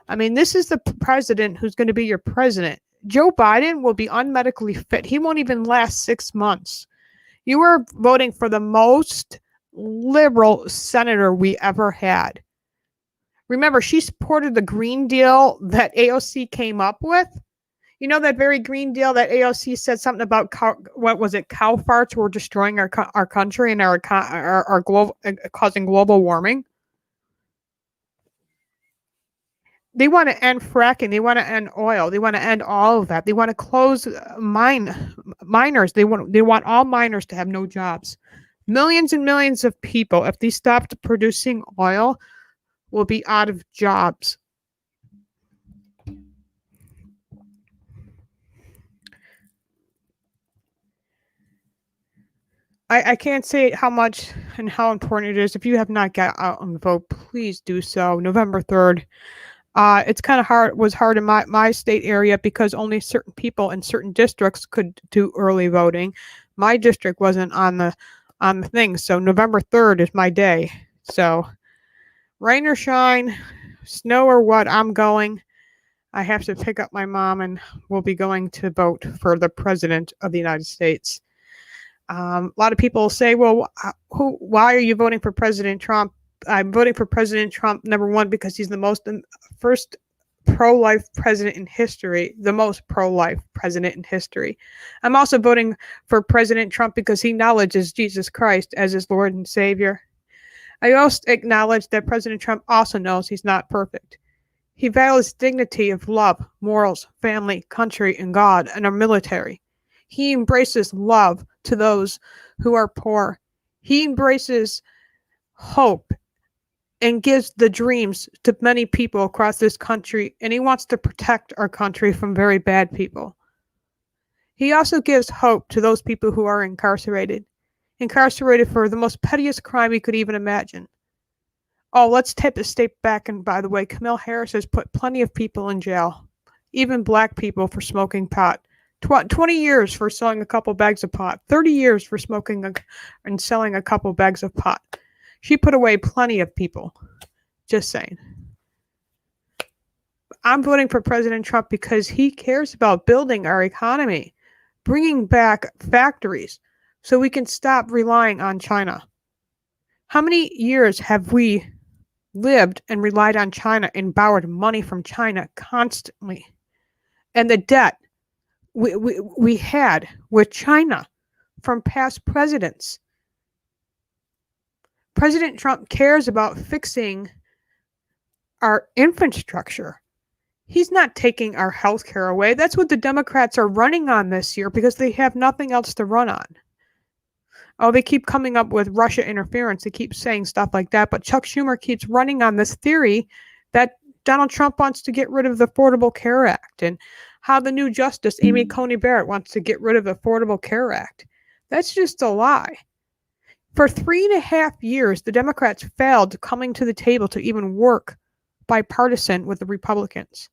I mean, this is the president who's going to be your president. Joe Biden will be unmedically fit. He won't even last 6 months. You are voting for the most liberal senator we ever had. Remember, she supported the Green Deal that AOC came up with. You know, that very Green Deal that AOC said something about cow farts were destroying our country and our global, causing global warming. They want to end fracking. They want to end oil. They want to end all of that. They want to close miners. They want all miners to have no jobs. Millions and millions of people, if they stopped producing oil, will be out of jobs. I can't say how much and how important it is. If you have not got out and vote, please do so. November 3rd. It's kind of hard. Was hard in my state area because only certain people in certain districts could do early voting. My district wasn't on the thing, so November 3rd is my day. So, rain or shine, snow or what, I'm going. I have to pick up my mom, and we'll be going to vote for the president of the United States. A lot of people say, "Well, why are you voting for President Trump?" I'm voting for President Trump, number one, because he's the first pro-life president in history, the most pro-life president in history. I'm also voting for President Trump because he acknowledges Jesus Christ as his Lord and Savior. I also acknowledge that President Trump also knows he's not perfect. He values dignity of love, morals, family, country, and God, and our military. He embraces love to those who are poor. He embraces hope and gives the dreams to many people across this country, and he wants to protect our country from very bad people. He also gives hope to those people who are incarcerated for the most pettiest crime you could even imagine. Oh, let's take a step back, and by the way, Kamala Harris has put plenty of people in jail, even black people for smoking pot. 20 years for selling a couple bags of pot, 30 years for smoking and selling a couple bags of pot. She put away plenty of people. Just saying. I'm voting for President Trump because he cares about building our economy, bringing back factories so we can stop relying on China. How many years have we lived and relied on China and borrowed money from China constantly? And the debt we had with China from past presidents. President Trump cares about fixing our infrastructure. He's not taking our health care away. That's what the Democrats are running on this year because they have nothing else to run on. Oh, they keep coming up with Russia interference. They keep saying stuff like that. But Chuck Schumer keeps running on this theory that Donald Trump wants to get rid of the Affordable Care Act, and how the new Justice, Amy Coney Barrett, wants to get rid of the Affordable Care Act. That's just a lie. For 3.5 years, the Democrats failed coming to the table to even work bipartisan with the Republicans.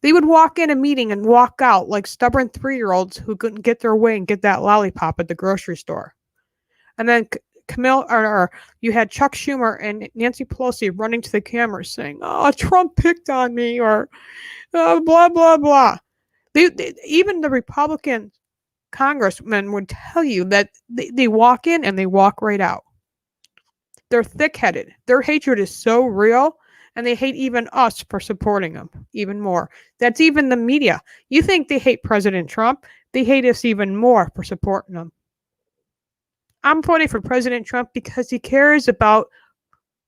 They would walk in a meeting and walk out like stubborn 3-year-olds who couldn't get their way and get that lollipop at the grocery store. And then you had Chuck Schumer and Nancy Pelosi running to the camera saying, "Oh, Trump picked on me," or blah, blah, blah. Even the Republican congressmen would tell you that they walk in and they walk right out. They're thick-headed. Their hatred is so real, and they hate even us for supporting them even more. That's even the media. You think they hate President Trump? They hate us even more for supporting them. I'm voting for President Trump because he cares about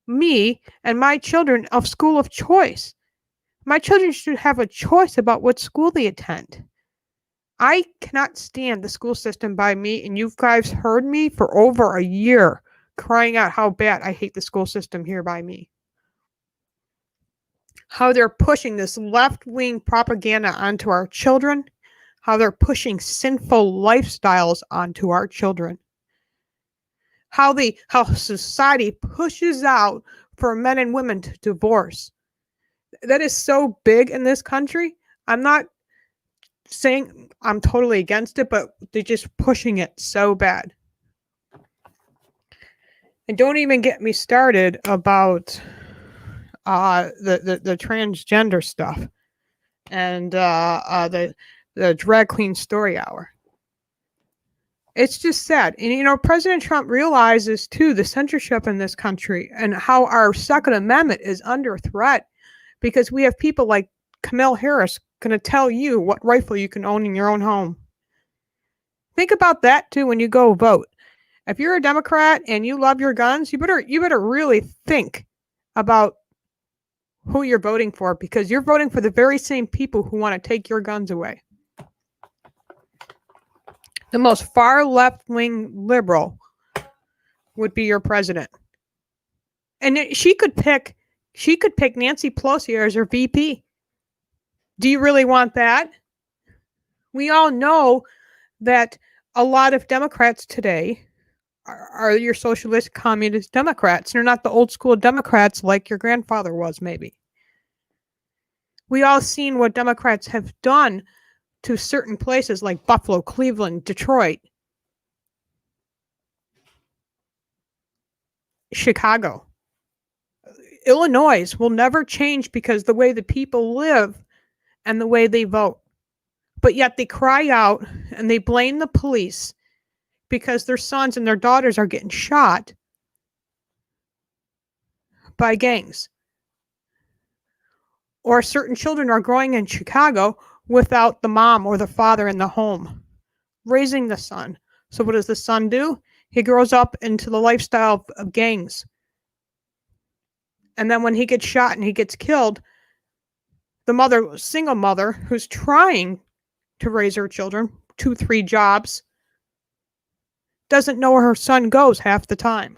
me and my children of school of choice. My children should have a choice about what school they attend. I cannot stand the school system by me, and you guys heard me for over a year crying out how bad I hate the school system here by me. How they're pushing this left-wing propaganda onto our children, how they're pushing sinful lifestyles onto our children, how society pushes out for men and women to divorce. That is so big in this country. I'm not saying I'm totally against it, but they're just pushing it so bad. And don't even get me started about the transgender stuff and the drag queen story hour. It's just sad. And, you know, President Trump realizes, too, the censorship in this country and how our Second Amendment is under threat because we have people like Kamala Harris going to tell you what rifle you can own in your own home. Think about that, too, when you go vote. If you're a Democrat and you love your guns, you better really think about who you're voting for because you're voting for the very same people who want to take your guns away. The most far left-wing liberal would be your president. And she could pick Nancy Pelosi as her VP. Do you really want that? We all know that a lot of Democrats today are your socialist communist Democrats. They're not the old school Democrats like your grandfather was, maybe. We all seen what Democrats have done to certain places like Buffalo, Cleveland, Detroit, Chicago. Illinois will never change because the way the people live and the way they vote. But yet they cry out and they blame the police because their sons and their daughters are getting shot by gangs. Or certain children are growing in Chicago without the mom or the father in the home, raising the son. So what does the son do? He grows up into the lifestyle of gangs. And then when he gets shot and he gets killed, the mother, single mother, who's trying to raise her children, 2-3 jobs, doesn't know where her son goes half the time.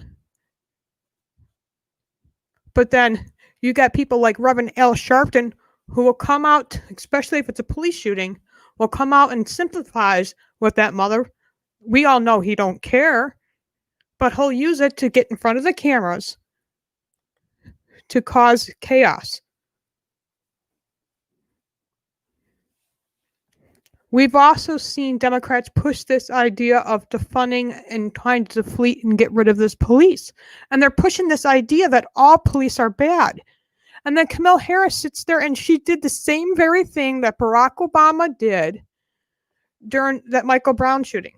But then you got people like Reverend Al Sharpton who will come out, especially if it's a police shooting, will come out and sympathize with that mother. We all know he don't care, but he'll use it to get in front of the cameras to cause chaos. We've also seen Democrats push this idea of defunding and trying to deflate and get rid of this police. And they're pushing this idea that all police are bad. And then Kamala Harris sits there and she did the same very thing that Barack Obama did during that Michael Brown shooting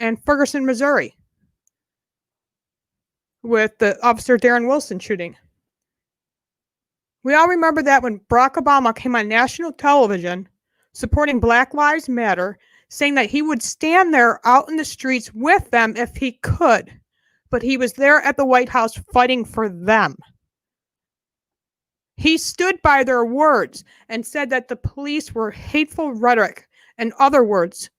in Ferguson, Missouri, with the Officer Darren Wilson shooting. We all remember that when Barack Obama came on national television supporting Black Lives Matter, saying that he would stand there out in the streets with them if he could, but he was there at the White House fighting for them. He stood by their words and said that the police were hateful rhetoric. In other words,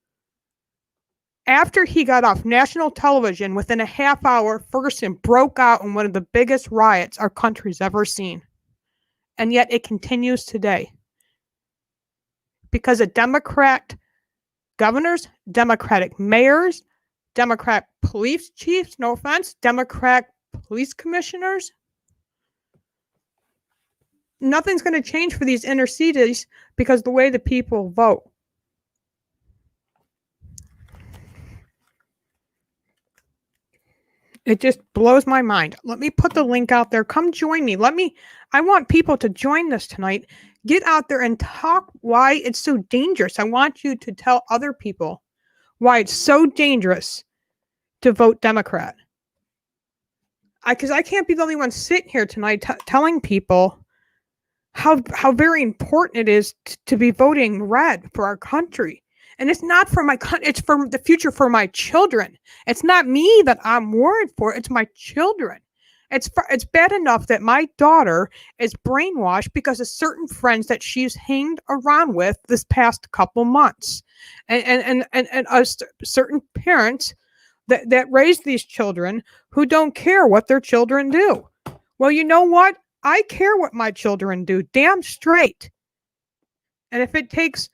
after he got off national television, within a half hour, Ferguson broke out in one of the biggest riots our country's ever seen. And yet it continues today. Because of Democrat governors, Democratic mayors, Democrat police chiefs, no offense, Democrat police commissioners. Nothing's going to change for these inner cities because the way the people vote. It just blows my mind. Let me put the link out there. Come join me. I want people to join this tonight. Get out there and talk why it's so dangerous. I want you to tell other people why it's so dangerous to vote Democrat. Because I can't be the only one sitting here tonight telling people how very important it is to be voting red for our country. And it's not for my country, it's for the future for my children. It's not me that I'm worried for, it's my children. It's bad enough that my daughter is brainwashed because of certain friends that she's hanged around with this past couple months. And certain parents that raise these children who don't care what their children do. Well, you know what? I care what my children do, damn straight. And if it takes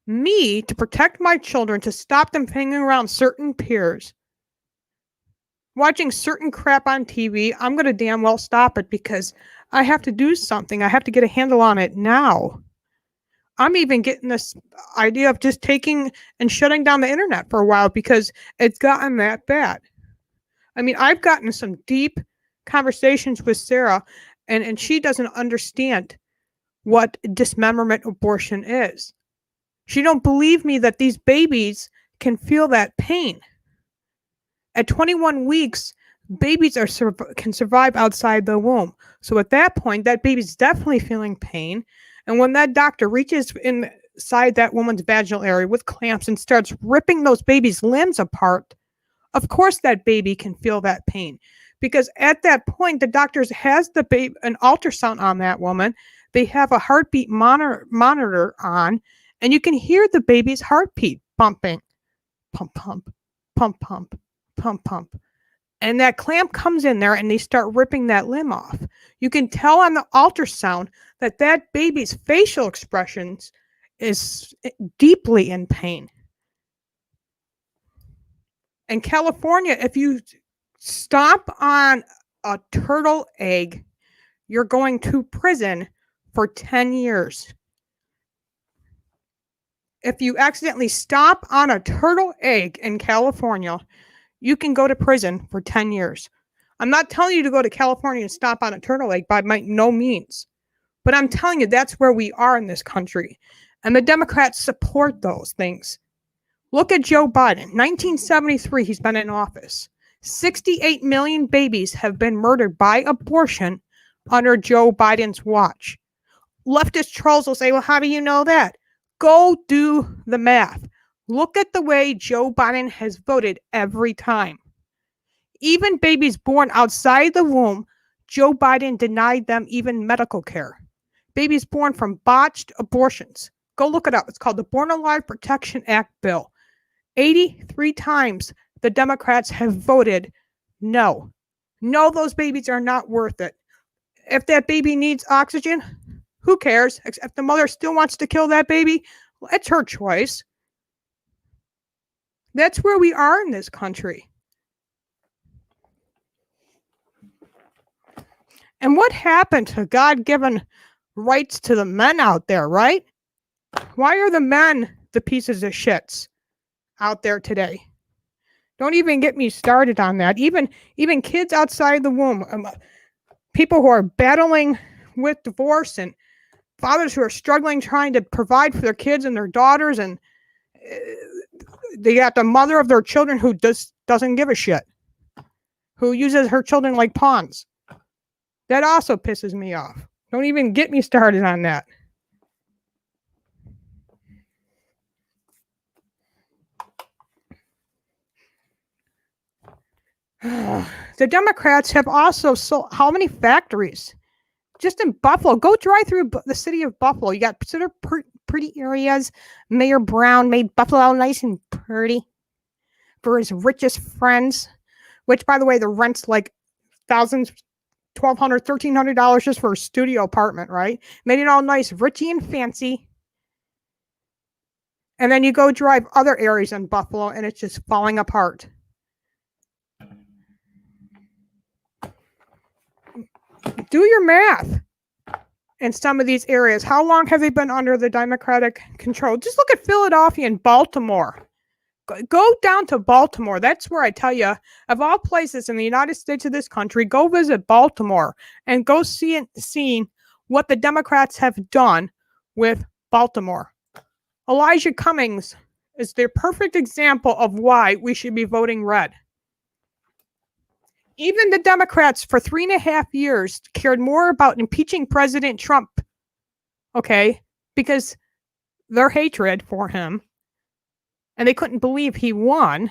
me to protect my children, to stop them hanging around certain peers, watching certain crap on TV, I'm going to damn well stop it because I have to do something. I have to get a handle on it now. I'm even getting this idea of just taking and shutting down the internet for a while because it's gotten that bad. I mean, I've gotten some deep conversations with Sarah, and she doesn't understand what dismemberment abortion is. She don't believe me that these babies can feel that pain. At 21 weeks, babies can survive outside the womb. So at that point, that baby's definitely feeling pain. And when that doctor reaches inside that woman's vaginal area with clamps and starts ripping those baby's limbs apart, of course that baby can feel that pain. Because at that point, the doctor has an ultrasound on that woman. They have a heartbeat monitor on, and you can hear the baby's heartbeat pumping. Pump, pump, pump, pump, pump, pump. And that clamp comes in there and they start ripping that limb off. You can tell on the ultrasound that that baby's facial expressions is deeply in pain. In California, if you stomp on a turtle egg, you're going to prison for 10 years. If you accidentally stomp on a turtle egg in California, you can go to prison for 10 years. I'm not telling you to go to California and stomp on a turtle egg by no means. But I'm telling you, that's where we are in this country. And the Democrats support those things. Look at Joe Biden. 1973, he's been in office. 68 million babies have been murdered by abortion under Joe Biden's watch. Leftist trolls will say, well, how do you know that? Go do the math. Look at the way Joe Biden has voted every time. Even babies born outside the womb, Joe Biden denied them even medical care. Babies born from botched abortions. Go look it up. It's called the Born Alive Protection Act bill. 83 times the Democrats have voted no. No, those babies are not worth it. If that baby needs oxygen, who cares? If the mother still wants to kill that baby, well, it's her choice. That's where we are in this country. And what happened to God-given rights to the men out there, right? Why are the men the pieces of shits out there today? Don't even get me started on that. Even kids outside the womb, people who are battling with divorce and fathers who are struggling trying to provide for their kids and their daughters, and they got the mother of their children who doesn't give a shit, who uses her children like pawns. That also pisses me off. Don't even get me started on that. The Democrats have also sold how many factories? Just in Buffalo. Go drive through the city of Buffalo. You got sort of pretty areas. Mayor Brown made Buffalo nice and pretty for his richest friends, which, by the way, the rent's like thousands, $1,200, $1,300 just for a studio apartment, right? Made it all nice, richy and fancy. And then you go drive other areas in Buffalo and it's just falling apart. Do your math in some of these areas. How long have they been under the Democratic control? Just look at Philadelphia and Baltimore. Go down to Baltimore. That's where I tell you, of all places in the United States of this country, go visit Baltimore and go see what the Democrats have done with Baltimore. Elijah Cummings is the perfect example of why we should be voting red. Even the Democrats for 3.5 years cared more about impeaching President Trump, okay, because their hatred for him, and they couldn't believe he won,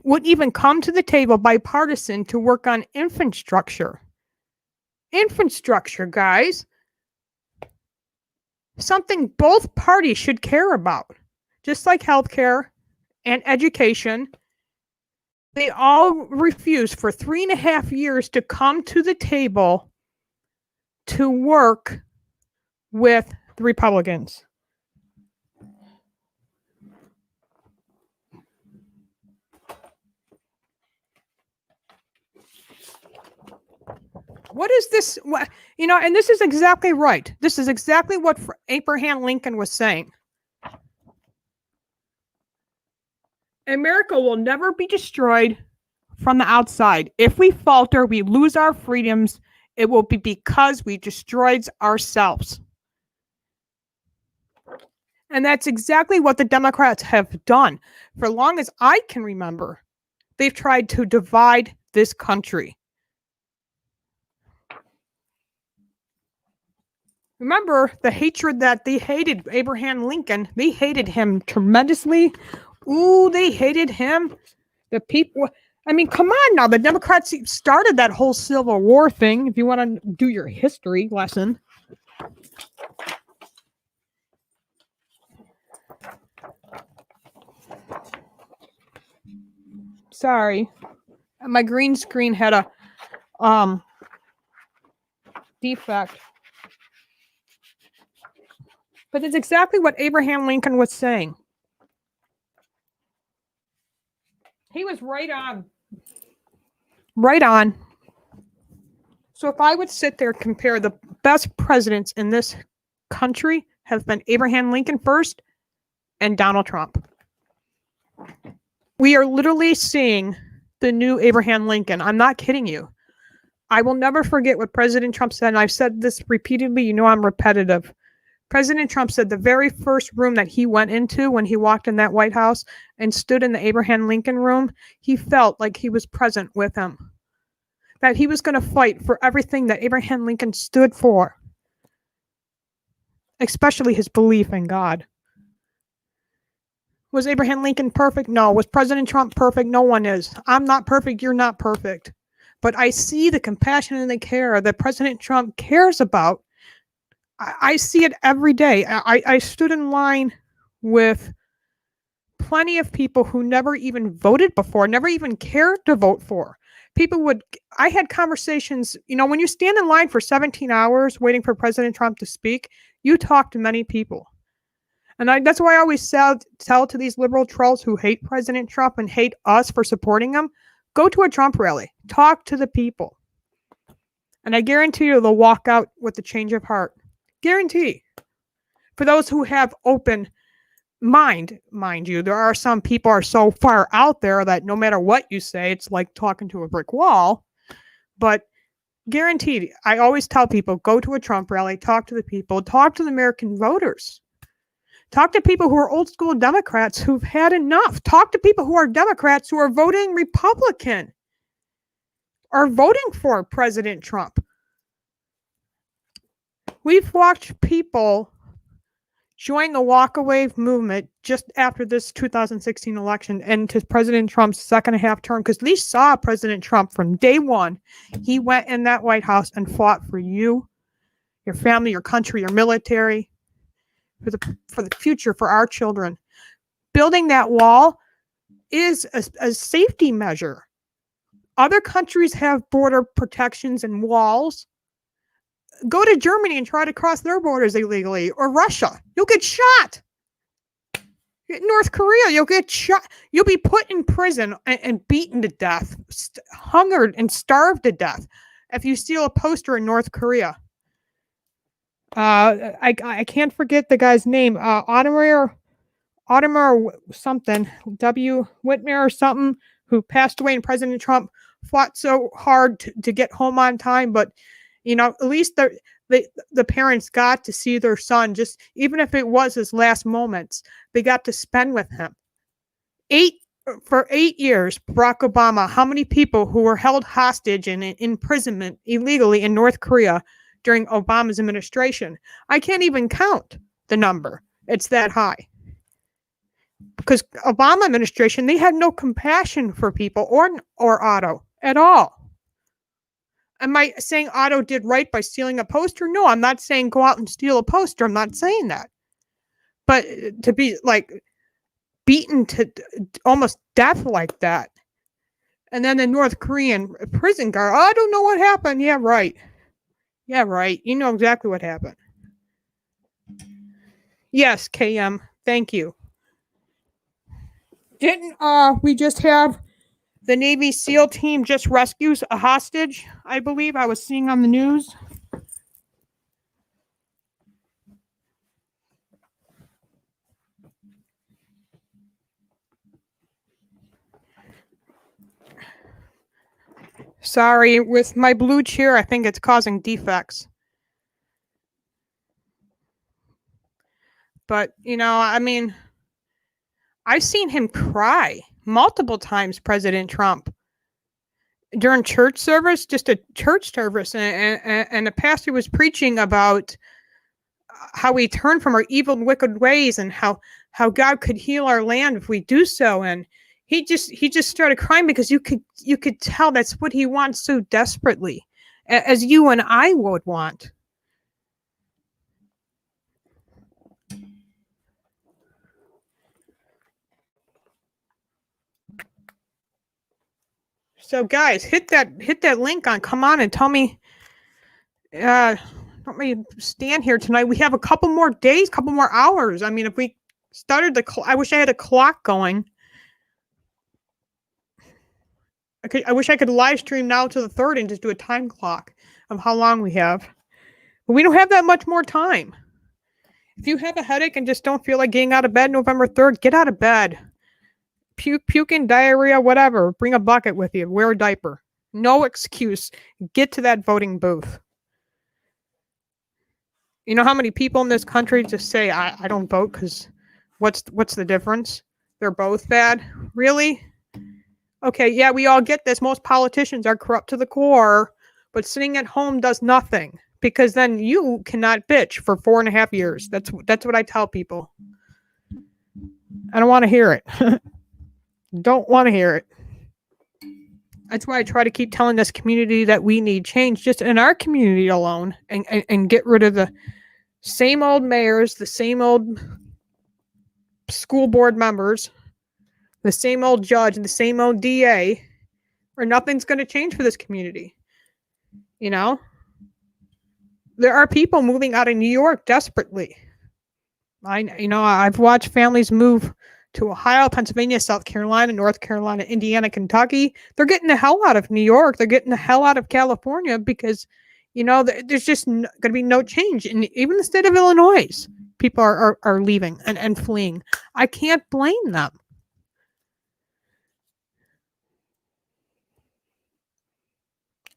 wouldn't even come to the table bipartisan to work on infrastructure. Infrastructure, guys. Something both parties should care about, just like healthcare and education. They all refused for 3.5 years to come to the table to work with the Republicans. What is this? What, and this is exactly right. This is exactly what Abraham Lincoln was saying. America will never be destroyed from the outside. If we falter, we lose our freedoms. It will be because we destroyed ourselves. And that's exactly what the Democrats have done. For as long as I can remember, they've tried to divide this country. Remember the hatred that they hated Abraham Lincoln. They hated him tremendously. Ooh, they hated him. The people, I mean, come on now. The Democrats started that whole Civil War thing, if you want to do your history lesson. Sorry. My green screen had a defect. But it's exactly what Abraham Lincoln was saying. He was right on. Right on. So if I would sit there and compare the best presidents in this country have been Abraham Lincoln first and Donald Trump. We are literally seeing the new Abraham Lincoln. I'm not kidding you. I will never forget what President Trump said, and I've said this repeatedly. You know I'm repetitive. President Trump said the very first room that he went into when he walked in that White House and stood in the Abraham Lincoln room, he felt like he was present with him. That he was going to fight for everything that Abraham Lincoln stood for, especially his belief in God. Was Abraham Lincoln perfect? No. Was President Trump perfect? No one is. I'm not perfect. You're not perfect. But I see the compassion and the care that President Trump cares about. I see it every day. I stood in line with plenty of people who never even voted before, never even cared to vote for. I had conversations, when you stand in line for 17 hours waiting for President Trump to speak, you talk to many people. And that's why I always tell to these liberal trolls who hate President Trump and hate us for supporting him, go to a Trump rally, talk to the people. And I guarantee you they'll walk out with a change of heart. Guarantee. For those who have open mind you, there are some people are so far out there that no matter what you say, it's like talking to a brick wall. But guaranteed, I always tell people, go to a Trump rally, talk to the people, talk to the American voters. Talk to people who are old school Democrats who've had enough. Talk to people who are Democrats who are voting Republican, are voting for President Trump. We've watched people join the walkaway movement just after this 2016 election and to President Trump's second half term, because we saw President Trump from day one. He went in that White House and fought for you, your family, your country, your military, for the future, for our children. Building that wall is a safety measure. Other countries have border protections and walls. Go to Germany and try to cross their borders illegally, or Russia. You'll get shot. North Korea, you'll get shot. You'll be put in prison and beaten to death, hungered and starved to death if you steal a poster in North Korea. I can't forget the guy's name. Audemars something, W. Whitmer or something, who passed away, and President Trump fought so hard to get home on time, but at least the parents got to see their son, just even if it was his last moments, they got to spend with him. For 8 years, Barack Obama, how many people who were held hostage and in imprisonment illegally in North Korea during Obama's administration? I can't even count the number. It's that high. Because Obama administration, they had no compassion for people or Otto at all. Am I saying Otto did right by stealing a poster? No, I'm not saying go out and steal a poster. I'm not saying that. But to be beaten to almost death like that. And then the North Korean prison guard, I don't know what happened. Yeah, right. Yeah, right. You know exactly what happened. Yes, KM. Thank you. Didn't we just have The Navy SEAL team just rescues a hostage, I believe. I was seeing on the news. Sorry, with my blue chair, I think it's causing defects. But, you know, I mean, I've seen him cry multiple times, President Trump. During church service, just a church service, and the pastor was preaching about how we turn from our evil and wicked ways and how God could heal our land if we do so. And he just started crying because you could tell that's what he wants so desperately, as you and I would want. So guys, hit that link on. Come on and tell me. Let me stand here tonight. We have a couple more days, couple more hours. I mean, if we started I wish I had a clock going. I wish I could live stream now to the 3rd and just do a time clock of how long we have. But we don't have that much more time. If you have a headache and just don't feel like getting out of bed November 3rd, get out of bed. Puking, diarrhea, whatever. Bring a bucket with you. Wear a diaper. No excuse. Get to that voting booth. You know how many people in this country just say, I don't vote because what's the difference? They're both bad. Really? Okay, yeah, we all get this. Most politicians are corrupt to the core, but sitting at home does nothing because then you cannot bitch for 4.5 years. That's what I tell people. I don't want to hear it. Don't want to hear it. That's why I try to keep telling this community that we need change just in our community alone and get rid of the same old mayors, the same old school board members, the same old judge, and the same old DA, or nothing's going to change for this community. You know? There are people moving out of New York desperately. I've watched families move to Ohio, Pennsylvania, South Carolina, North Carolina, Indiana, Kentucky. They're getting the hell out of New York. They're getting the hell out of California because, there's just going to be no change. And even the state of Illinois, people are leaving and fleeing. I can't blame them.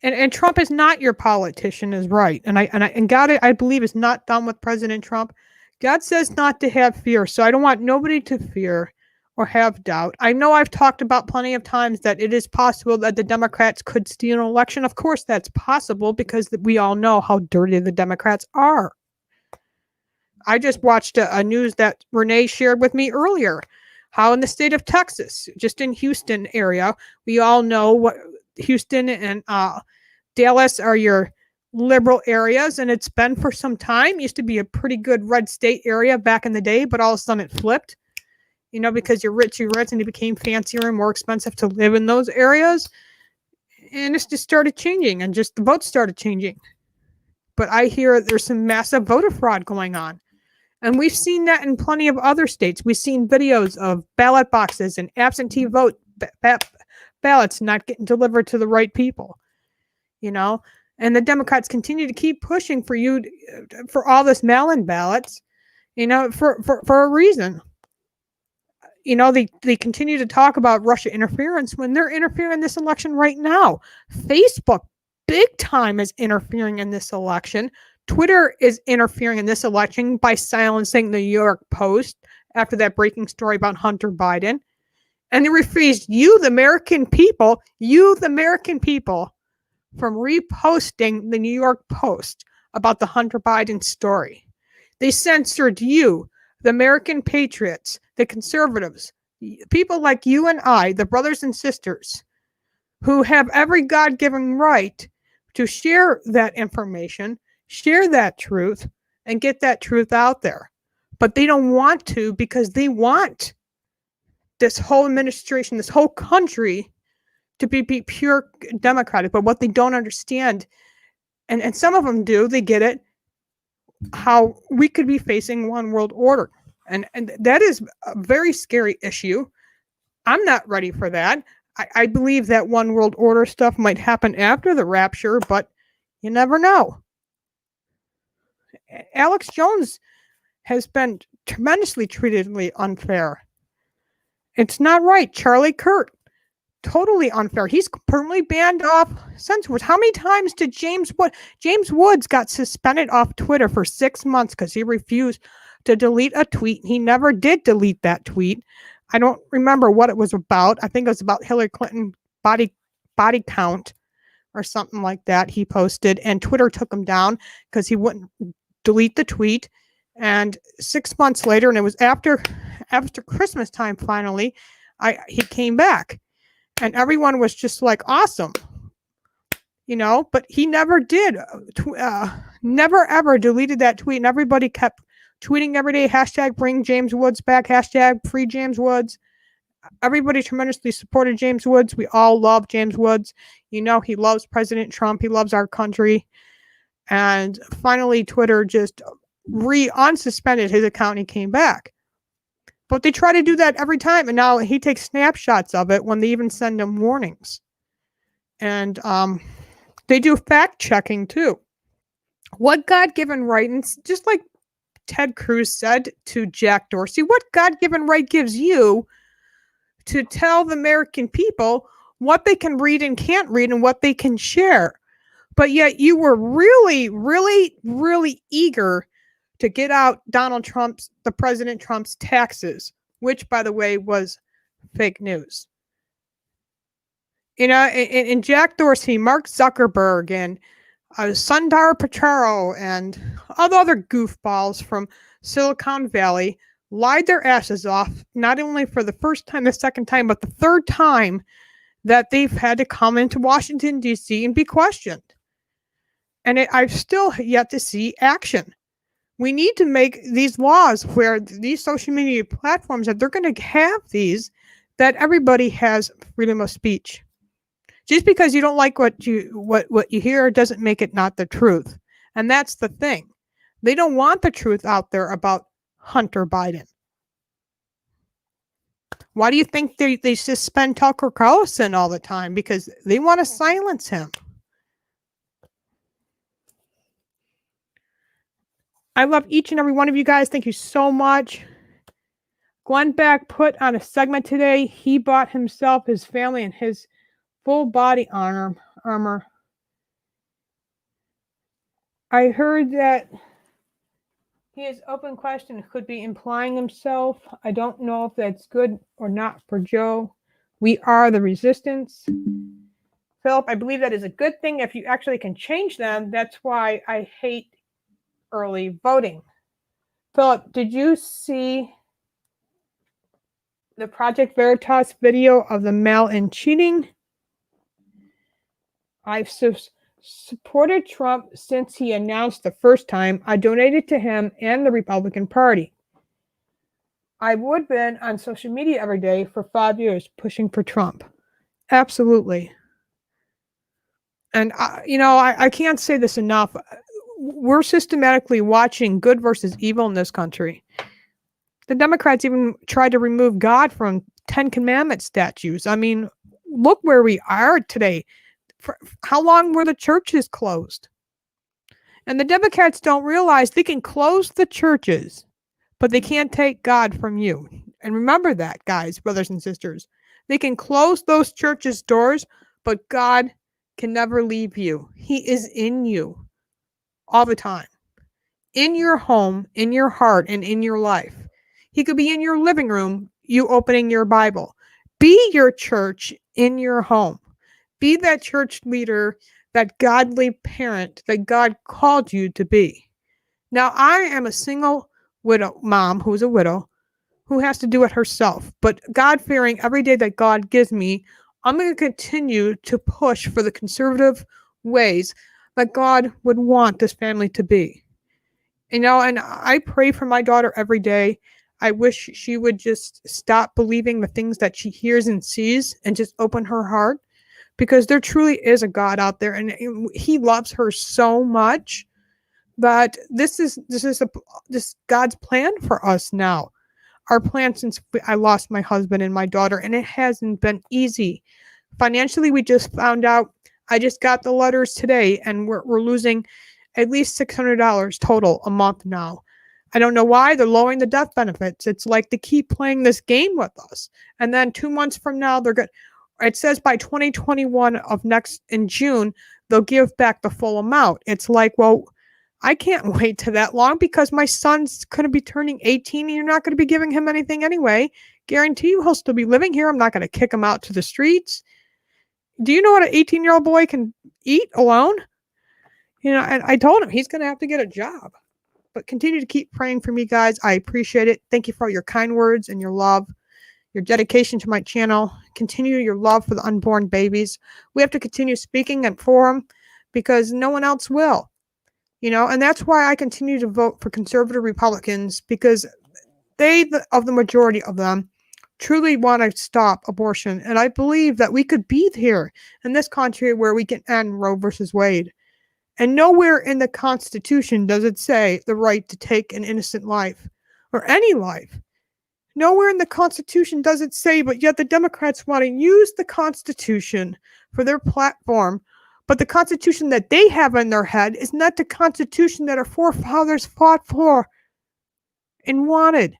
And Trump is not your politician, is right. And God, I believe, is not done with President Trump. God says not to have fear, so I don't want nobody to fear or have doubt. I know I've talked about plenty of times that it is possible that the Democrats could steal an election. Of course, that's possible because we all know how dirty the Democrats are. I just watched a news that Renee shared with me earlier, how in the state of Texas, just in Houston area, we all know what Houston and Dallas are your liberal areas, and it's been for some time. Used to be a pretty good red state area back in the day, but all of a sudden it flipped, because you're rich and it became fancier and more expensive to live in those areas. And it's just started changing, and just the votes started changing. But I hear there's some massive voter fraud going on. And we've seen that in plenty of other states. We've seen videos of ballot boxes and absentee vote ballots not getting delivered to the right people, and the Democrats continue to keep pushing for all this mail-in ballots, for a reason. They continue to talk about Russia interference when they're interfering in this election right now. Facebook, big time, is interfering in this election. Twitter is interfering in this election by silencing the New York Post after that breaking story about Hunter Biden. And they refused you, the American people, from reposting the New York Post about the Hunter Biden story. They censored you, the American patriots, the conservatives, people like you and I, the brothers and sisters, who have every God-given right to share that information, share that truth, and get that truth out there. But they don't want to because they want this whole administration, this whole country to be pure Democratic. But what they don't understand, and some of them do, they get it, how we could be facing one world order. And that is a very scary issue. I'm not ready for that. I believe that one world order stuff might happen after the rapture, but you never know. Alex Jones has been tremendously treated unfair. It's not right. Charlie Kirk, totally unfair. He's permanently banned off censored. How many times did James Woods got suspended off Twitter for 6 months because he refused to delete a tweet. He never did delete that tweet. I don't remember what it was about. I think it was about Hillary Clinton body count or something like that he posted, and Twitter took him down because he wouldn't delete the tweet. And 6 months later, and it was after Christmas time finally, he came back. And everyone was just like, awesome. But he never did. Never ever deleted that tweet. And everybody kept tweeting every day, hashtag bring James Woods back, hashtag free James Woods. Everybody tremendously supported James Woods. We all love James Woods. He loves President Trump. He loves our country. And finally, Twitter just unsuspended his account and he came back. But they try to do that every time. And now he takes snapshots of it when they even send him warnings. And they do fact checking too. What God-given right, and just like Ted Cruz said to Jack Dorsey, what God-given right gives you to tell the American people what they can read and can't read and what they can share? But yet you were really, really, really eager to get out the President Trump's taxes, which, by the way, was fake news. And Jack Dorsey, Mark Zuckerberg, and Sundar Pichai, and other goofballs from Silicon Valley lied their asses off, not only for the first time, the second time, but the third time that they've had to come into Washington, D.C. and be questioned. And I've still yet to see action. We need to make these laws where these social media platforms, that they're going to have these, that everybody has freedom of speech. Just because you don't like what you hear doesn't make it not the truth. And that's the thing. They don't want the truth out there about Hunter Biden. Why do you think they suspend Tucker Carlson all the time? Because they want to silence him. I love each and every one of you guys. Thank you so much. Glenn Beck put on a segment today. He bought himself, his family, and his full body armor. I heard that his open question could be implying himself. I don't know if that's good or not for Joe. We are the resistance. Philip, I believe that is a good thing if you actually can change them. That's why I hate early voting. Philip, did you see the Project Veritas video of the mail-in cheating? I've supported Trump since he announced the first time. I donated to him and the Republican Party. I would have been on social media every day for 5 years pushing for Trump. Absolutely. And, I can't say this enough. We're systematically watching good versus evil in this country. The Democrats even tried to remove God from 10 Commandment statues. I mean, look where we are today. For how long were the churches closed? And the Democrats don't realize they can close the churches, but they can't take God from you. And remember that, guys, brothers and sisters. They can close those churches' doors, but God can never leave you. He is in you all the time. In your home, in your heart, and in your life. He could be in your living room, you opening your Bible. Be your church in your home. Be that church leader, that godly parent that God called you to be. Now, I am a single widow mom who's a widow who has to do it herself. But God-fearing, every day that God gives me, I'm going to continue to push for the conservative ways that God would want this family to be. And I pray for my daughter every day. I wish she would just stop believing the things that she hears and sees and just open her heart, because there truly is a God out there, and he loves her so much that this is God's plan for us now. Our plan since I lost my husband and my daughter, and it hasn't been easy. Financially, we just found out, I just got the letters today, and we're losing at least $600 total a month now. I don't know why they're lowering the death benefits. It's like they keep playing this game with us. And then 2 months from now, they're going. It says by 2021 of next in June, they'll give back the full amount. It's like, well, I can't wait to that long because my son's going to be turning 18 and you're not going to be giving him anything anyway. Guarantee you he'll still be living here. I'm not going to kick him out to the streets. Do you know what an 18-year-old boy can eat alone? And I told him he's going to have to get a job. But continue to keep praying for me, guys. I appreciate it. Thank you for all your kind words and your love, your dedication to my channel. Continue your love for the unborn babies. We have to continue speaking and for them because no one else will. And that's why I continue to vote for conservative Republicans, because of the majority of them, truly want to stop abortion. And I believe that we could be here in this country where we can end Roe versus Wade. And nowhere in the Constitution does it say the right to take an innocent life or any life. Nowhere in the Constitution does it say, but yet the Democrats want to use the Constitution for their platform. But the Constitution that they have in their head is not the Constitution that our forefathers fought for and wanted.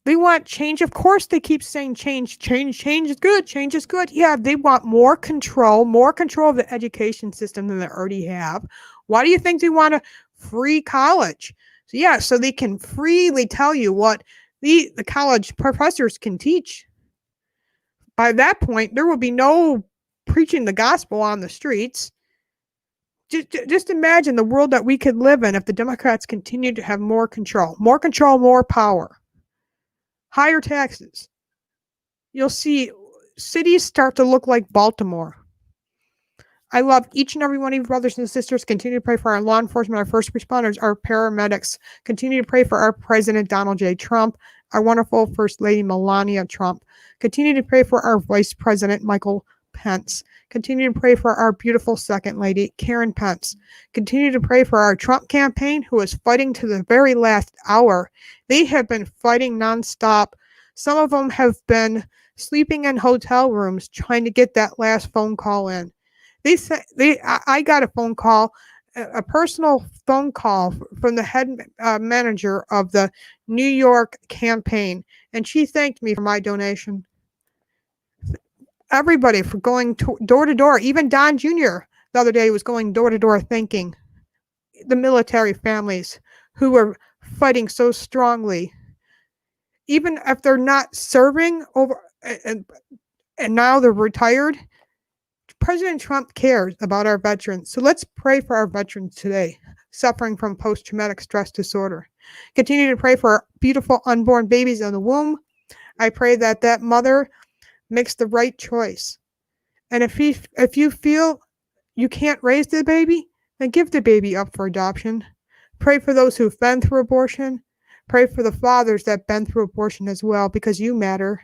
They want change. Of course, they keep saying change is good. Change is good. Yeah, they want more control of the education system than they already have. Why do you think they want a free college? So they can freely tell you what the college professors can teach. By that point, there will be no preaching the gospel on the streets. Just imagine the world that we could live in if the Democrats continued to have more control, more power. Higher taxes. You'll see cities start to look like Baltimore. I love each and every one of you brothers and sisters. Continue to pray for our law enforcement, our first responders, our paramedics. Continue to pray for our President Donald J. Trump, our wonderful First Lady Melania Trump. Continue to pray for our Vice President Michael Pence. Continue to pray for our beautiful Second Lady Karen Pence. Continue to pray for our Trump campaign, who is fighting to the very last hour. They have been fighting nonstop. Some of them have been sleeping in hotel rooms trying to get that last phone call in. I got a phone call, a personal phone call from the head manager of the New York campaign, and she thanked me for my donation. Everybody for going door to door. Even Don Jr. the other day was going door to door thanking the military families who were fighting so strongly. Even if they're not serving over and now they're retired, President Trump cares about our veterans. So let's pray for our veterans today suffering from post-traumatic stress disorder. Continue to pray for our beautiful unborn babies in the womb. I pray that mother makes the right choice. And if you feel you can't raise the baby, then give the baby up for adoption. Pray for those who've been through abortion. Pray for the fathers that have been through abortion as well, because you matter.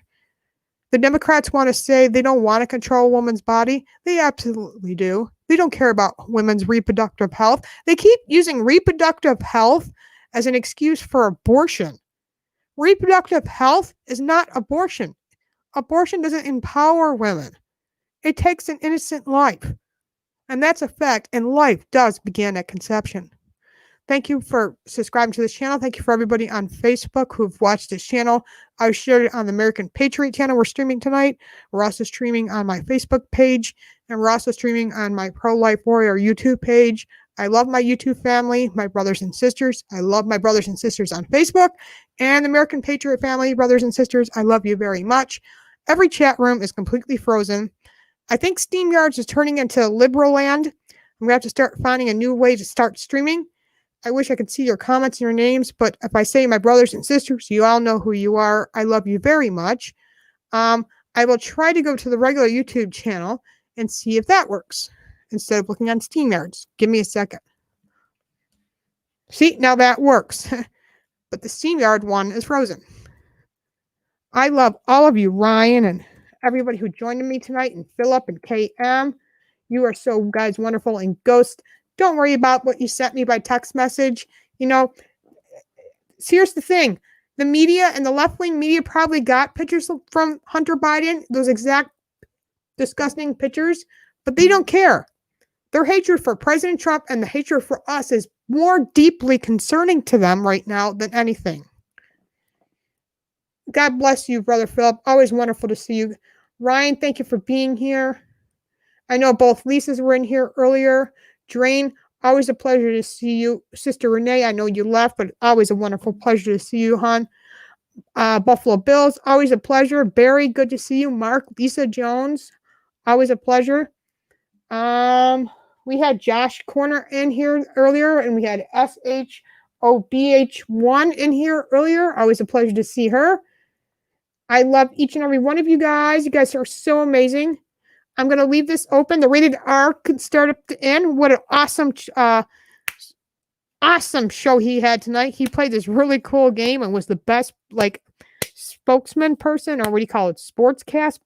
The Democrats want to say they don't want to control a woman's body. They absolutely do. They don't care about women's reproductive health. They keep using reproductive health as an excuse for abortion. Reproductive health is not abortion. Abortion doesn't empower women. It takes an innocent life. And that's a fact. And life does begin at conception. Thank you for subscribing to this channel. Thank you for everybody on Facebook who've watched this channel. I shared it on the American Patriot channel. We're streaming tonight. We're also streaming on my Facebook page. And we're also streaming on my Pro-Life Warrior YouTube page. I love my YouTube family, my brothers and sisters. I love my brothers and sisters on Facebook. And the American Patriot family, brothers and sisters, I love you very much. Every chat room is completely frozen. I think StreamYards is turning into liberal land. I'm going to have to start finding a new way to start streaming. I wish I could see your comments and your names, but if I say my brothers and sisters, you all know who you are. I love you very much. I will try to go to the regular YouTube channel and see if that works instead of looking on StreamYards. Give me a second. See, now that works. But the StreamYard one is frozen. I love all of you, Ryan, and everybody who joined me tonight, and Philip and KM. You are so, guys, wonderful. And Ghost, don't worry about what you sent me by text message. Here's the thing. the media and the left-wing media probably got pictures from Hunter Biden, those exact disgusting pictures, but they don't care. Their hatred for President Trump and the hatred for us is more deeply concerning to them right now than anything. God bless you, Brother Philip. Always wonderful to see you. Ryan, thank you for being here. I know both Lisas were in here earlier. Drain, always a pleasure to see you. Sister Renee, I know you left, but always a wonderful pleasure to see you, hon. Buffalo Bills, always a pleasure. Barry, good to see you. Mark, Lisa Jones, always a pleasure. We had Josh Corner in here earlier, and we had SHOBH1 in here earlier. Always a pleasure to see her. I love each and every one of you guys. You guys are so amazing. I'm going to leave this open. The rated R could start up to end. What an awesome show he had tonight. He played this really cool game and was the best, like, spokesman person, or what do you call it, sportscast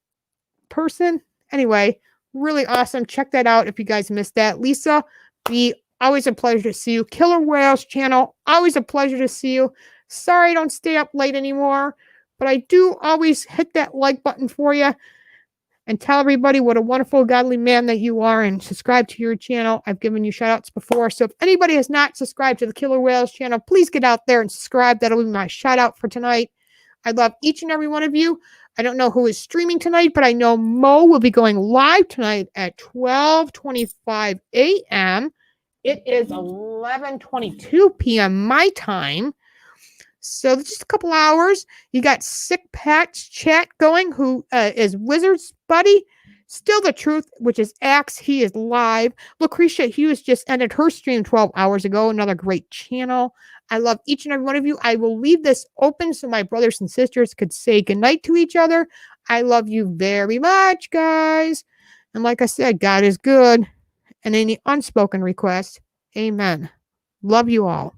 person? Anyway, really awesome. Check that out if you guys missed that. Lisa B, always a pleasure to see you. Killer Whales channel, always a pleasure to see you. Sorry I don't stay up late anymore, but I do always hit that like button for you and tell everybody what a wonderful, godly man that you are, and subscribe to your channel. I've given you shout outs before. So if anybody has not subscribed to the Killer Whales channel, please get out there and subscribe. That'll be my shout out for tonight. I love each and every one of you. I don't know who is streaming tonight, but I know Mo will be going live tonight at 12:25 a.m. It is 11:22 p.m. my time. So just a couple hours. You got Sick Pat's chat going, who is Wizard's buddy. Still the Truth, which is Axe. He is live. Lucretia Hughes just ended her stream 12 hours ago. Another great channel. I love each and every one of you. I will leave this open so my brothers and sisters could say goodnight to each other. I love you very much, guys. And like I said, God is good. And any unspoken requests, amen. Love you all.